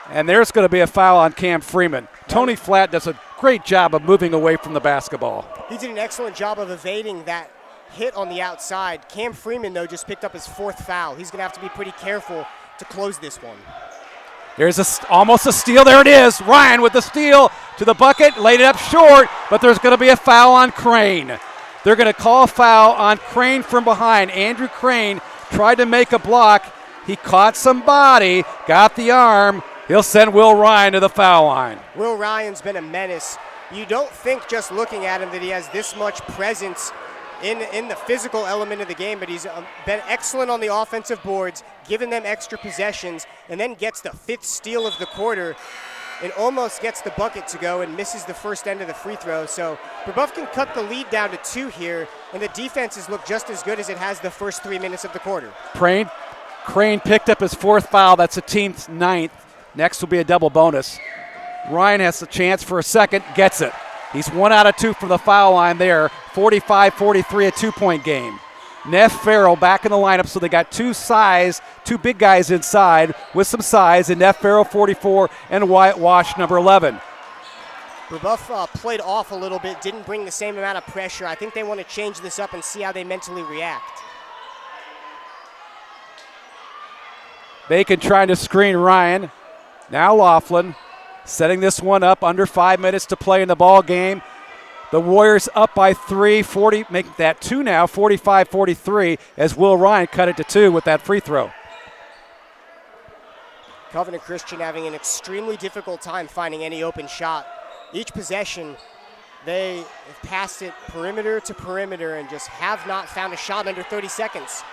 And there's going to be a foul on Cam Freeman. Tony Flat does a great job of moving away from the basketball. He did an excellent job of evading that hit on the outside. Cam Freeman, though, just picked up his 4th foul. He's going to have to be pretty careful to close this one. There's almost a steal. There it is. Ryan with the steal to the bucket, laid it up short, but there's going to be a foul on Crane. They're going to call a foul on Crane from behind. Andrew Crane tried to make a block. He caught somebody, got the arm. He'll send Will Ryan to the foul line. Will Ryan's been a menace. You don't think just looking at him that he has this much presence in the physical element of the game, but he's been excellent on the offensive boards, giving them extra possessions, and then gets the 5th steal of the quarter and almost gets the bucket to go and misses the first end of the free throw. So Brebeuf can cut the lead down to 2 here, and the defenses look just as good as it has the first 3 minutes of the quarter. Crane picked up his 4th foul. That's the team's 9th. Next will be a double bonus. Ryan has the chance for a second, gets it. He's 1 out of 2 from the foul line there. 45-43, a 2-point game. Neff Farrell back in the lineup, so they got 2 big guys inside with some size, and Neff Farrell 44 and Wyatt Wash number 11. Brebeuf played off a little bit, didn't bring the same amount of pressure. I think they want to change this up and see how they mentally react. Bacon trying to screen Ryan. Now Laughlin setting this one up, under 5 minutes to play in the ball game. The Warriors up by 3, make that 2 now, 45-43, as Will Ryan cut it to 2 with that free throw. Covenant Christian having an extremely difficult time finding any open shot. Each possession, they have passed it perimeter to perimeter and just have not found a shot under 30 seconds.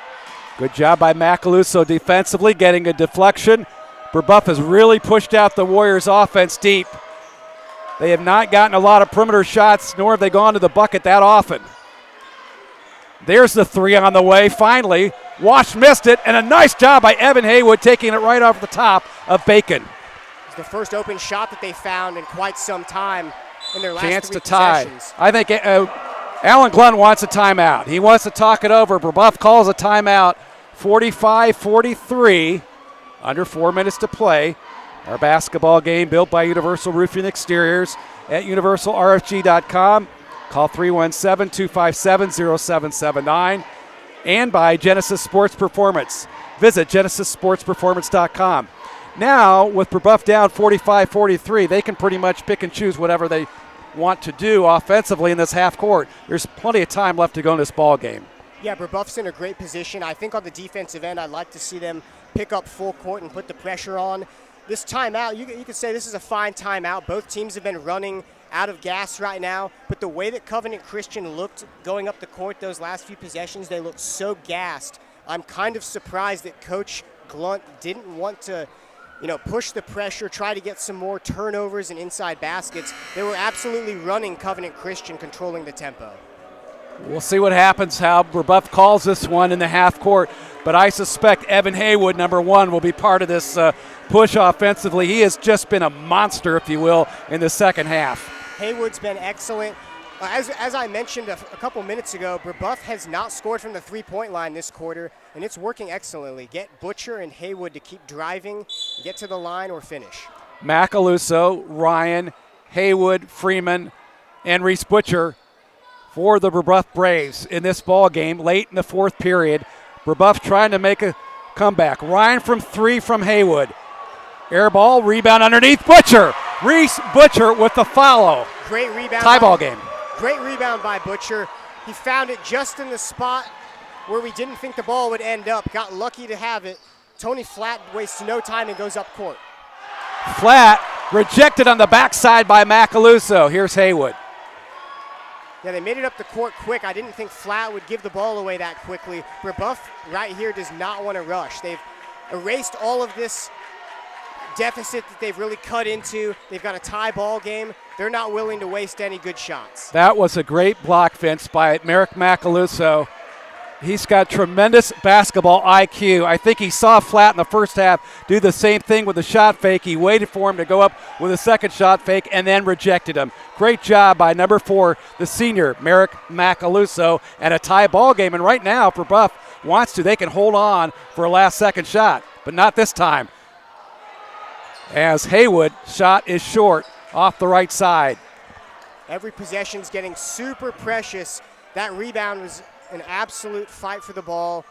Good job by Macaluso defensively, getting a deflection. Brebeuf has really pushed out the Warriors' offense deep. They have not gotten a lot of perimeter shots, nor have they gone to the bucket that often. There's the 3 on the way, finally. Wash missed it, and a nice job by Evan Haywood taking it right off the top of Bacon. It's the first open shot that they found in quite some time in their last chance 3 to tie. possessions. I think Alan Glenn wants a timeout. He wants to talk it over. Brebeuf calls a timeout. 45-43, under 4 minutes to play. Our basketball game built by Universal Roofing Exteriors at universalrfg.com. Call 317-257-0779. And by Genesis Sports Performance. Visit genesissportsperformance.com. Now, with Brebeuf down 45-43, they can pretty much pick and choose whatever they want to do offensively in this half court. There's plenty of time left to go in this ball game. Yeah, Brebeuf's in a great position. I think on the defensive end, I'd like to see them pick up full court and put the pressure on. This timeout, you could say this is a fine timeout. Both teams have been running out of gas right now, but the way that Covenant Christian looked going up the court those last few possessions, they looked so gassed. I'm kind of surprised that Coach Glunt didn't want to push the pressure, try to get some more turnovers and inside baskets. They were absolutely running Covenant Christian, controlling the tempo. We'll see what happens, how Brebeuf calls this one in the half court. But I suspect Evan Haywood, number one, will be part of this push offensively. He has just been a monster, if you will, in the second half. Haywood's been excellent. As I mentioned a couple minutes ago, Brebeuf has not scored from the three-point line this quarter, and it's working excellently. Get Butcher and Haywood to keep driving, get to the line, or finish. Macaluso, Ryan, Haywood, Freeman, and Reese Butcher for the Brebeuf Braves in this ball game late in the fourth period. Brebeuf trying to make a comeback. Ryan from three from Haywood. Air ball, rebound underneath, Butcher. Reese Butcher with the follow. Great rebound. Tie ball game. Great rebound by Butcher. He found it just in the spot where we didn't think the ball would end up. Got lucky to have it. Tony Flatt wastes no time and goes up court. Flatt rejected on the backside by Macaluso. Here's Haywood. Yeah, they made it up the court quick. I didn't think Flatt would give the ball away that quickly. Brebeuf right here does not want to rush. They've erased all of this deficit that they've really cut into. They've got a tie ball game. They're not willing to waste any good shots. That was a great block, Vince, by Merrick Macaluso. He's got tremendous basketball IQ. I think he saw Flatt in the first half do the same thing with the shot fake. He waited for him to go up with a second shot fake and then rejected him. Great job by number 4, the senior, Merrick Macaluso, and a tie ball game. And right now, if Brebeuf wants to, they can hold on for a last second shot, but not this time. As Haywood shot is short off the right side. Every possession's getting super precious. That rebound was an absolute fight for the ball.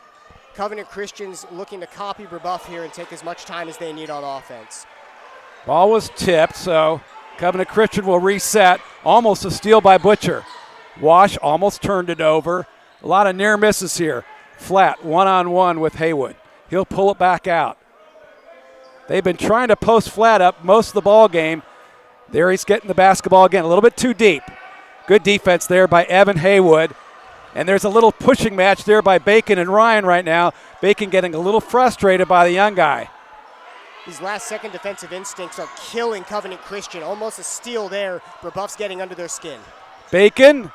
Covenant Christian's looking to copy Brebeuf here and take as much time as they need on offense. Ball was tipped, so Covenant Christian will reset. Almost a steal by Butcher. Wash almost turned it over. A lot of near misses here. Flatt one-on-one with Haywood. He'll pull it back out. They've been trying to post Flatt up most of the ball game. There he's getting the basketball again, a little bit too deep. Good defense there by Evan Haywood. And there's a little pushing match there by Bacon and Ryan right now. Bacon getting a little frustrated by the young guy. These last-second defensive instincts are killing Covenant Christian. Almost a steal there. Brebeuf's getting under their skin. Bacon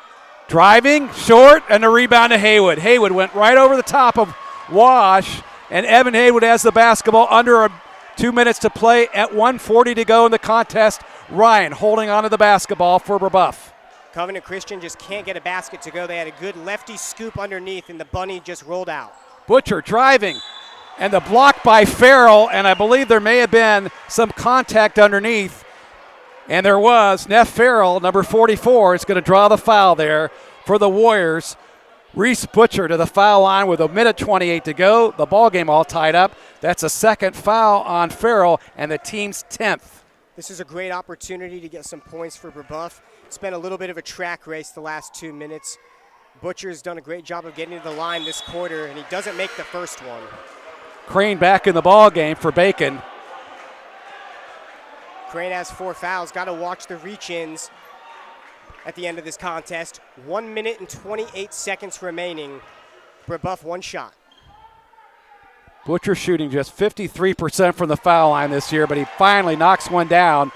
driving, short, and a rebound to Haywood. Haywood went right over the top of Wash, and Evan Haywood has the basketball under 2 minutes to play at 1:40 to go in the contest. Ryan holding onto the basketball for Brebeuf. Covenant Christian just can't get a basket to go. They had a good lefty scoop underneath, and the bunny just rolled out. Butcher driving, and the block by Farrell, and I believe there may have been some contact underneath, and there was. Neff Farrell, number 44, is going to draw the foul there for the Warriors. Reese Butcher to the foul line with 1:28 to go. The ball game all tied up. That's a second foul on Farrell, and the team's 10th. This is a great opportunity to get some points for Brebeuf. It's been a little bit of a track race the last 2 minutes. Butcher's done a great job of getting to the line this quarter, and he doesn't make the first one. Crane back in the ball game for Bacon. Crane has 4 fouls. Got to watch the reach-ins at the end of this contest. 1 minute and 28 seconds remaining. Brebeuf, one shot. Butcher shooting just 53% from the foul line this year, but he finally knocks one down.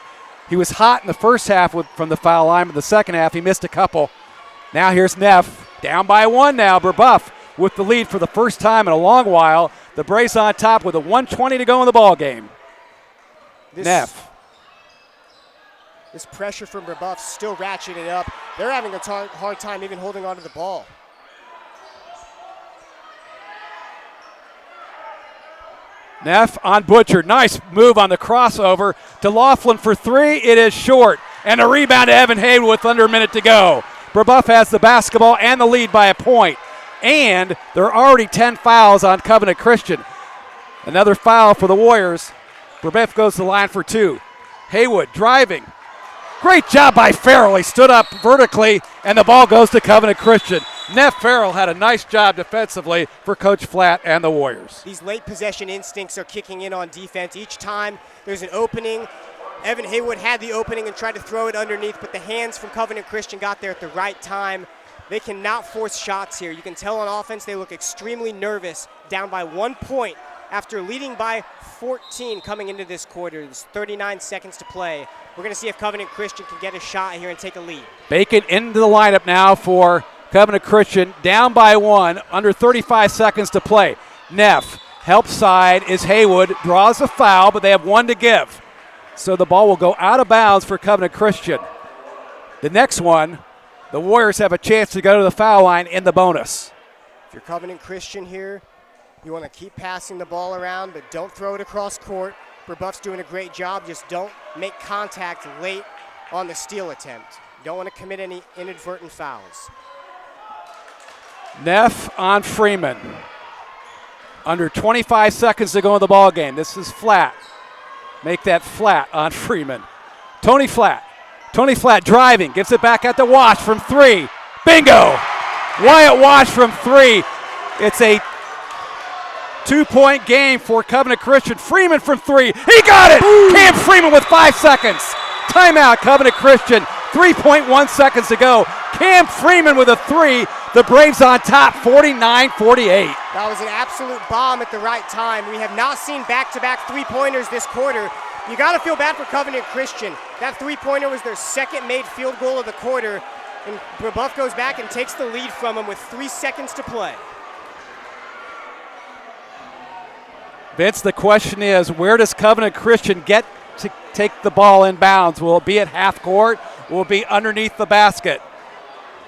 He was hot in the first half from the foul line, but the second half he missed a couple. Now here's Neff, down by 1 now. Brebeuf with the lead for the first time in a long while. The Braves on top with 1:20 to go in the ball game. Neff. This pressure from Brebeuf still ratcheting up. They're having a hard time even holding on to the ball. Neff on Butcher. Nice move on the crossover to Laughlin for 3. It is short. And a rebound to Evan Haywood with under a minute to go. Brebeuf has the basketball and the lead by a point. And there are already 10 fouls on Covenant Christian. Another foul for the Warriors. Brebeuf goes to the line for 2. Haywood driving. Great job by Farrell. He stood up vertically, and the ball goes to Covenant Christian. Neff Farrell had a nice job defensively for Coach Flatt and the Warriors. These late possession instincts are kicking in on defense. Each time there's an opening, Evan Haywood had the opening and tried to throw it underneath, but the hands from Covenant Christian got there at the right time. They cannot force shots here. You can tell on offense they look extremely nervous, down by 1 point after leading by 14 coming into this quarter. There's 39 seconds to play. We're going to see if Covenant Christian can get a shot here and take a lead. Bacon into the lineup now for Covenant Christian, down by 1, under 35 seconds to play. Neff, help side is Haywood, draws a foul, but they have 1 to give. So the ball will go out of bounds for Covenant Christian. The next one, the Warriors have a chance to go to the foul line in the bonus. If you're Covenant Christian here, you want to keep passing the ball around, but don't throw it across court. Brebeuf's doing a great job. Just don't make contact late on the steal attempt. Don't want to commit any inadvertent fouls. Neff on Freeman. Under 25 seconds to go in the ball game. This is flat. Make that flat on Freeman. Tony Flat. Tony Flat driving. Gives it back at the Wash from 3. Bingo! Wyatt Wash from 3. It's a 2-point game for Covenant Christian. Freeman from 3. He got it! Cam Freeman with 5 seconds. Timeout, Covenant Christian. 3.1 seconds to go. Cam Freeman with a 3. The Braves on top, 49-48. That was an absolute bomb at the right time. We have not seen back-to-back three-pointers this quarter. You got to feel bad for Covenant Christian. That three-pointer was their second made field goal of the quarter, and Brebeuf goes back and takes the lead from him with 3 seconds to play. Vince, the question is, where does Covenant Christian get to take the ball in bounds? Will it be at half court? Will it be underneath the basket?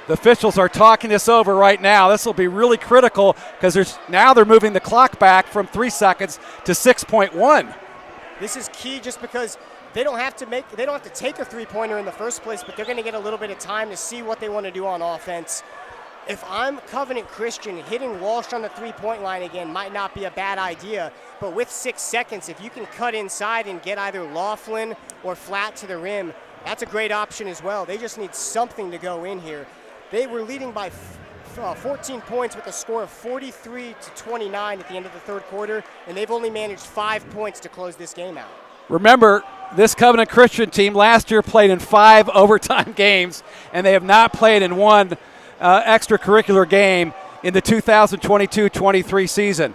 The officials are talking this over right now. This will be really critical because now they're moving the clock back from 3 seconds to 6.1. This is key just because they don't have to take a three-pointer in the first place, but they're going to get a little bit of time to see what they want to do on offense. If I'm Covenant Christian, hitting Walsh on the three-point line again might not be a bad idea, but with 6 seconds, if you can cut inside and get either Laughlin or Flat to the rim, that's a great option as well. They just need something to go in here. They were leading by 14 points with a score of 43-29 at the end of the third quarter, and they've only managed 5 points to close this game out. Remember, this Covenant Christian team last year played in 5 overtime games, and they have not played in 1 extracurricular game in the 2022-23 season.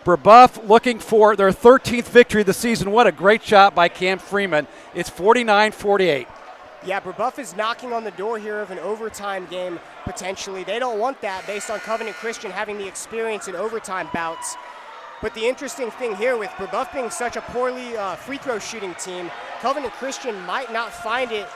Brebeuf looking for their 13th victory of the season. What a great shot by Cam Freeman. It's 49-48. Yeah, Brebeuf is knocking on the door here of an overtime game, potentially. They don't want that based on Covenant Christian having the experience in overtime bouts. But the interesting thing here with Brebeuf being such a poorly free throw shooting team, Covenant Christian might not find it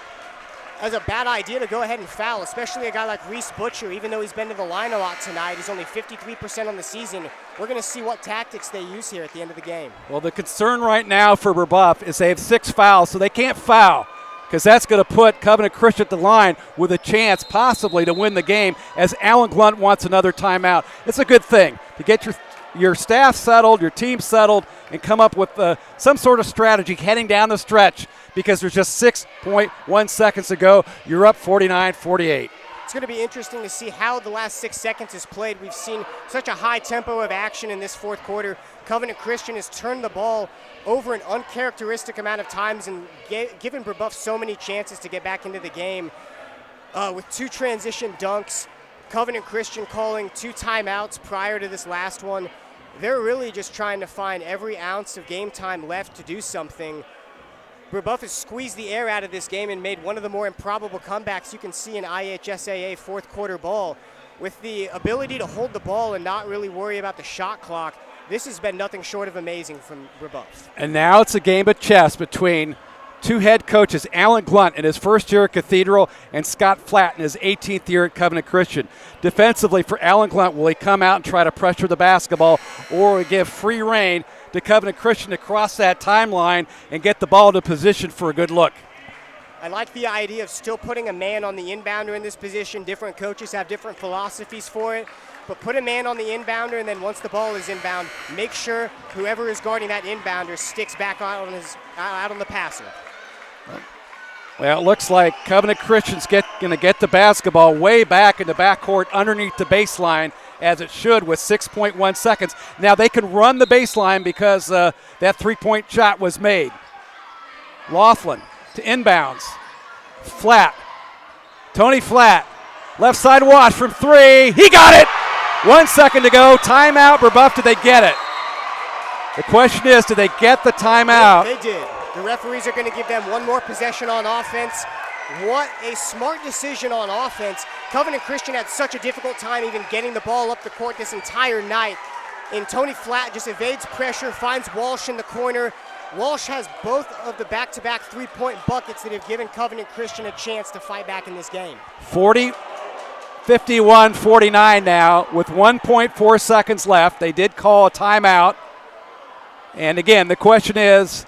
as a bad idea to go ahead and foul, especially a guy like Reese Butcher. Even though he's been to the line a lot tonight, he's only 53% on the season. We're going to see what tactics they use here at the end of the game. Well, the concern right now for Brebeuf is they have 6 fouls, so they can't foul, because that's going to put Covenant Christian at the line with a chance possibly to win the game, as Alan Glunt wants another timeout. It's a good thing to get your staff settled, your team settled, and come up with some sort of strategy heading down the stretch, because there's just 6.1 seconds to go. You're up 49-48. It's going to be interesting to see how the last 6 seconds is played. We've seen such a high tempo of action in this fourth quarter. Covenant Christian has turned the ball over an uncharacteristic amount of times and given Brebeuf so many chances to get back into the game. With 2 transition dunks, Covenant Christian calling 2 timeouts prior to this last one. They're really just trying to find every ounce of game time left to do something. Brebeuf has squeezed the air out of this game and made one of the more improbable comebacks you can see in IHSAA fourth quarter ball. With the ability to hold the ball and not really worry about the shot clock, this has been nothing short of amazing from Brebeuf. And now it's a game of chess between 2 head coaches, Alan Glunt in his first year at Cathedral and Scott Flatt in his 18th year at Covenant Christian. Defensively for Alan Glunt, will he come out and try to pressure the basketball, or will he give free rein to Covenant Christian to cross that timeline and get the ball to position for a good look? I like the idea of still putting a man on the inbounder in this position. Different coaches have different philosophies for it. But put a man on the inbounder, and then once the ball is inbound, make sure whoever is guarding that inbounder sticks back out on the passer. Well, it looks like Covenant Christian's going to get the basketball way back in the backcourt underneath the baseline, as it should, with 6.1 seconds. Now they can run the baseline because that three-point shot was made. Laughlin to inbounds. Flat. Tony Flat. Left side Wash from 3. He got it! 1 second to go. Timeout. Brebeuf, did they get it? The question is, do they get the timeout? They did. The referees are going to give them one more possession on offense. What a smart decision on offense. Covenant Christian had such a difficult time even getting the ball up the court this entire night. And Tony Flatt just evades pressure, finds Walsh in the corner. Walsh has both of the back-to-back three-point buckets that have given Covenant Christian a chance to fight back in this game. 51-49 now with 1.4 seconds left. They did call a timeout. And again, the question is,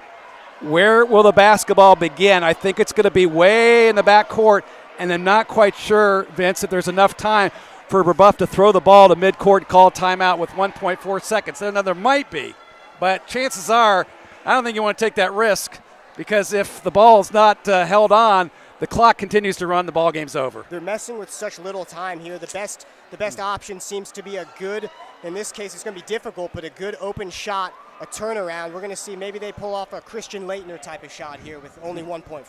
where will the basketball begin? I think it's going to be way in the back court, and I'm not quite sure, Vince, if there's enough time for Brebeuf to throw the ball to midcourt and call timeout with 1.4 seconds. Now, there might be, but chances are I don't think you want to take that risk, because if the ball is not held on, the clock continues to run, the ball game's over. They're messing with such little time here. The best option seems to be a good, in this case it's going to be difficult, but a good open shot, a turnaround. We're going to see maybe they pull off a Christian Leitner type of shot here with only 1.4.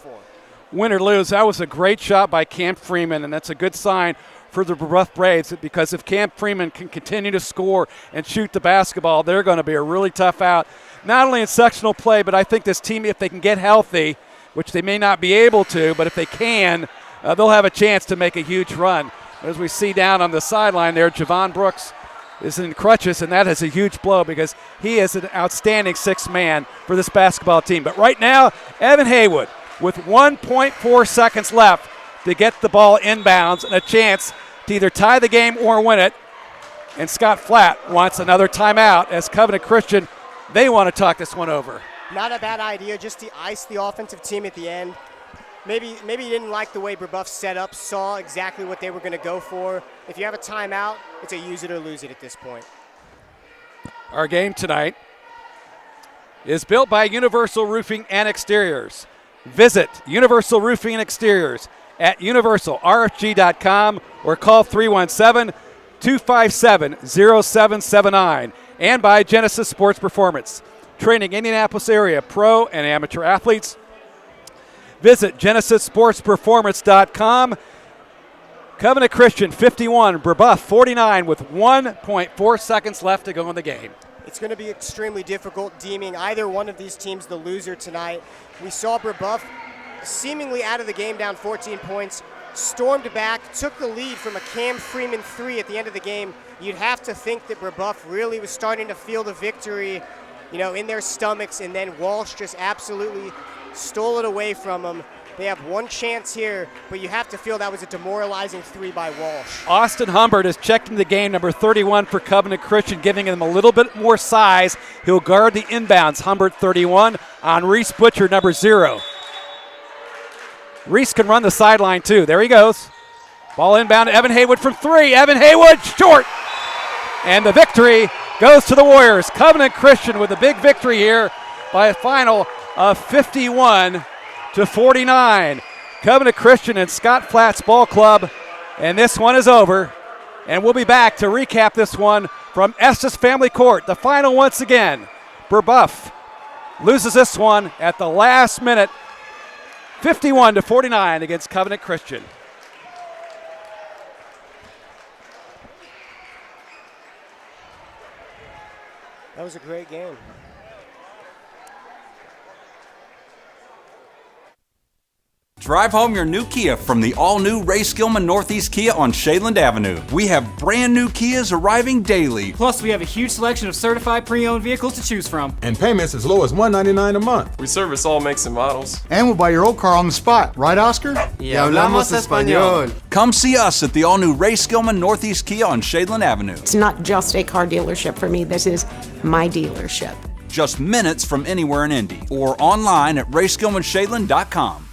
Win or lose, that was a great shot by Cam Freeman, and that's a good sign for the Brebeuf Braves, because if Cam Freeman can continue to score and shoot the basketball, they're going to be a really tough out, not only in sectional play, but I think this team, if they can get healthy, which they may not be able to, but if they can, they'll have a chance to make a huge run. As we see down on the sideline there, Javon Brooks is in crutches, and that is a huge blow because he is an outstanding sixth man for this basketball team. But right now, Evan Haywood with 1.4 seconds left to get the ball inbounds and a chance to either tie the game or win it. And Scott Flatt wants another timeout as Covenant Christian, they want to talk this one over. Not a bad idea, just to ice the offensive team at the end. Maybe you didn't like the way Brebeuf set up, saw exactly what they were going to go for. If you have a timeout, it's a use it or lose it at this point. Our game tonight is built by Universal Roofing and Exteriors. Visit Universal Roofing and Exteriors at universalrfg.com or call 317-257-0779. And by Genesis Sports Performance, training Indianapolis area pro and amateur athletes. Visit GenesisSportsPerformance.com. Covenant Christian 51, Brebeuf 49 with 1.4 seconds left to go in the game. It's going to be extremely difficult deeming either one of these teams the loser tonight. We saw Brebeuf seemingly out of the game down 14 points, stormed back, took the lead from a Cam Freeman 3 at the end of the game. You'd have to think that Brebeuf really was starting to feel the victory, in their stomachs, and then Walsh just absolutely stole it away from them. They have one chance here, but you have to feel that was a demoralizing 3 by Walsh. Austin Humbert is checked in the game, number 31 for Covenant Christian, giving him a little bit more size. He'll guard the inbounds. Humbert 31 on Reese Butcher, number 0. Reese can run the sideline too. There he goes. Ball inbound to Evan Haywood from 3. Evan Haywood short. And the victory goes to the Warriors. Covenant Christian with a big victory here by a final of 51-49. Covenant Christian and Scott Flatt's ball club. And this one is over. And we'll be back to recap this one from Estes Family Court. The final once again. Brebeuf loses this one at the last minute. 51-49 against Covenant Christian. That was a great game. Drive home your new Kia from the all-new Ray Skillman Northeast Kia on Shadeland Avenue. We have brand new Kias arriving daily. Plus, we have a huge selection of certified pre-owned vehicles to choose from. And payments as low as $199 a month. We service all makes and models. And we'll buy your old car on the spot. Right, Oscar? Y hablamos español. Come see us at the all-new Ray Skillman Northeast Kia on Shadeland Avenue. It's not just a car dealership for me. This is my dealership. Just minutes from anywhere in Indy or online at rayskillmanshadeland.com.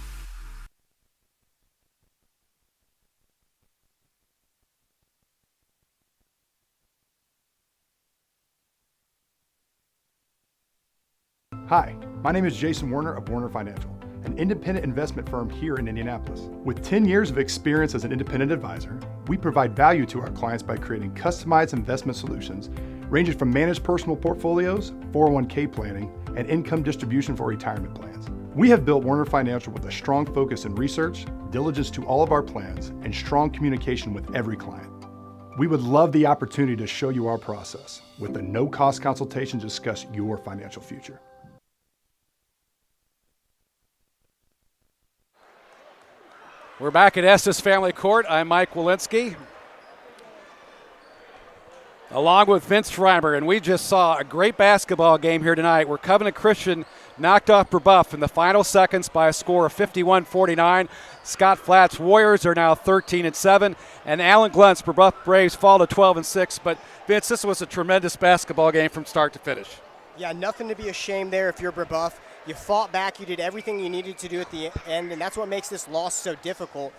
Hi, my name is Jason Warner of Warner Financial, an independent investment firm here in Indianapolis. With 10 years of experience as an independent advisor, we provide value to our clients by creating customized investment solutions ranging from managed personal portfolios, 401k planning, and income distribution for retirement plans. We have built Warner Financial with a strong focus in research, diligence to all of our plans, and strong communication with every client. We would love the opportunity to show you our process with a no-cost consultation to discuss your financial future. We're back at Estes Family Court. I'm Mike Walensky, along with Vince Reimer, and we just saw a great basketball game here tonight where Covenant Christian knocked off Brebeuf in the final seconds by a score of 51-49. Scott Flatt's Warriors are now 13-7, and Alan Glunt's Brebeuf Braves fall to 12-6. But Vince, this was a tremendous basketball game from start to finish. Yeah, nothing to be ashamed there if you're Brebeuf. You fought back, you did everything you needed to do at the end, and that's what makes this loss so difficult.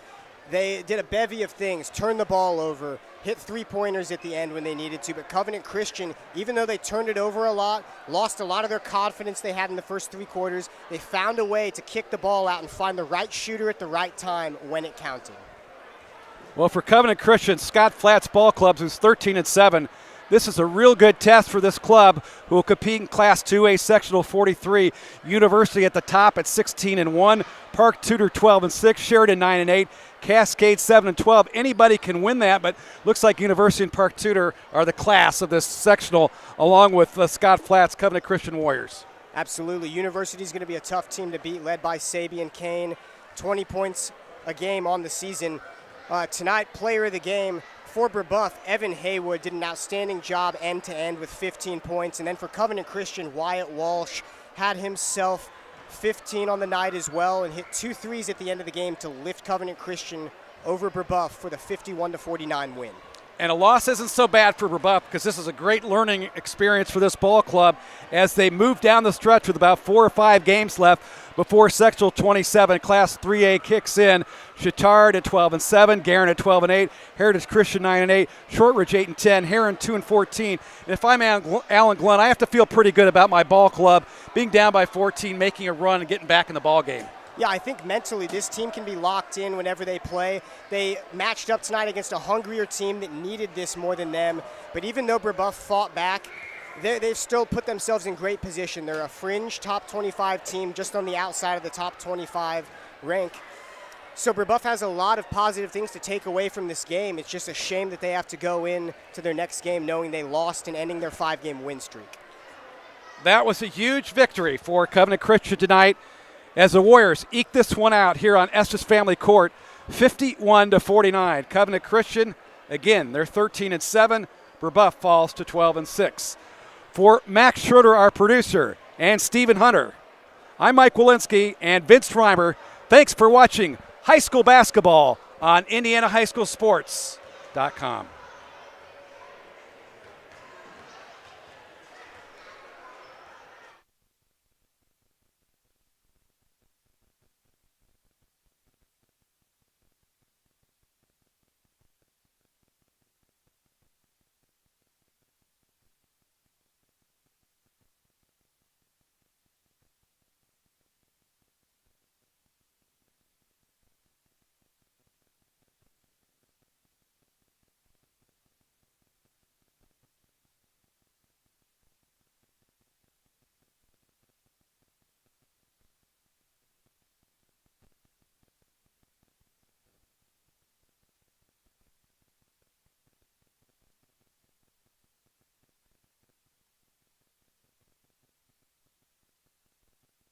They did a bevy of things, turned the ball over, hit three-pointers at the end when they needed to, but Covenant Christian, even though they turned it over a lot, lost a lot of their confidence they had in the first three quarters, they found a way to kick the ball out and find the right shooter at the right time when it counted. Well, for Covenant Christian, Scott Flatt's ball club, who's 13-7, this is a real good test for this club, who will compete in Class 2A Sectional 43. University at the top at 16-1, Park Tudor 12-6, Sheridan 9-8, Cascade 7-12. Anybody can win that, but looks like University and Park Tudor are the class of this sectional, along with Scott Flatt's Covenant Christian Warriors. Absolutely. University is going to be a tough team to beat, led by Sabian Kane. 20 points a game on the season. Tonight, player of the game for Brebeuf, Evan Haywood did an outstanding job end-to-end with 15 points. And then for Covenant Christian, Wyatt Walsh had himself 15 on the night as well and hit 2 threes at the end of the game to lift Covenant Christian over Brebeuf for the 51-49 win. And a loss isn't so bad for Brebeuf because this is a great learning experience for this ball club as they move down the stretch with about 4 or 5 games left before Sectional 27, Class 3A kicks in. Chittard at 12-7, Guerin at 12-8, Heritage Christian 9-8, Shortridge 8-10, Heron 2-14. And if I'm Alan Glunt, I have to feel pretty good about my ball club being down by 14, making a run and getting back in the ball game. Yeah, I think mentally this team can be locked in whenever they play. They matched up tonight against a hungrier team that needed this more than them. But even though Brebeuf fought back, they've still put themselves in great position. They're a fringe top 25 team just on the outside of the top 25 rank. So Brebeuf has a lot of positive things to take away from this game. It's just a shame that they have to go in to their next game knowing they lost and ending their 5-game win streak. That was a huge victory for Covenant Christian tonight as the Warriors eke this one out here on Estes Family Court, 51-49. Covenant Christian, again, they're 13-7. Brebeuf falls to 12-6. For Max Schroeder, our producer, and Stephen Hunter, I'm Mike Walensky and Vince Reimer. Thanks for watching high school basketball on IndianaHighSchoolSports.com.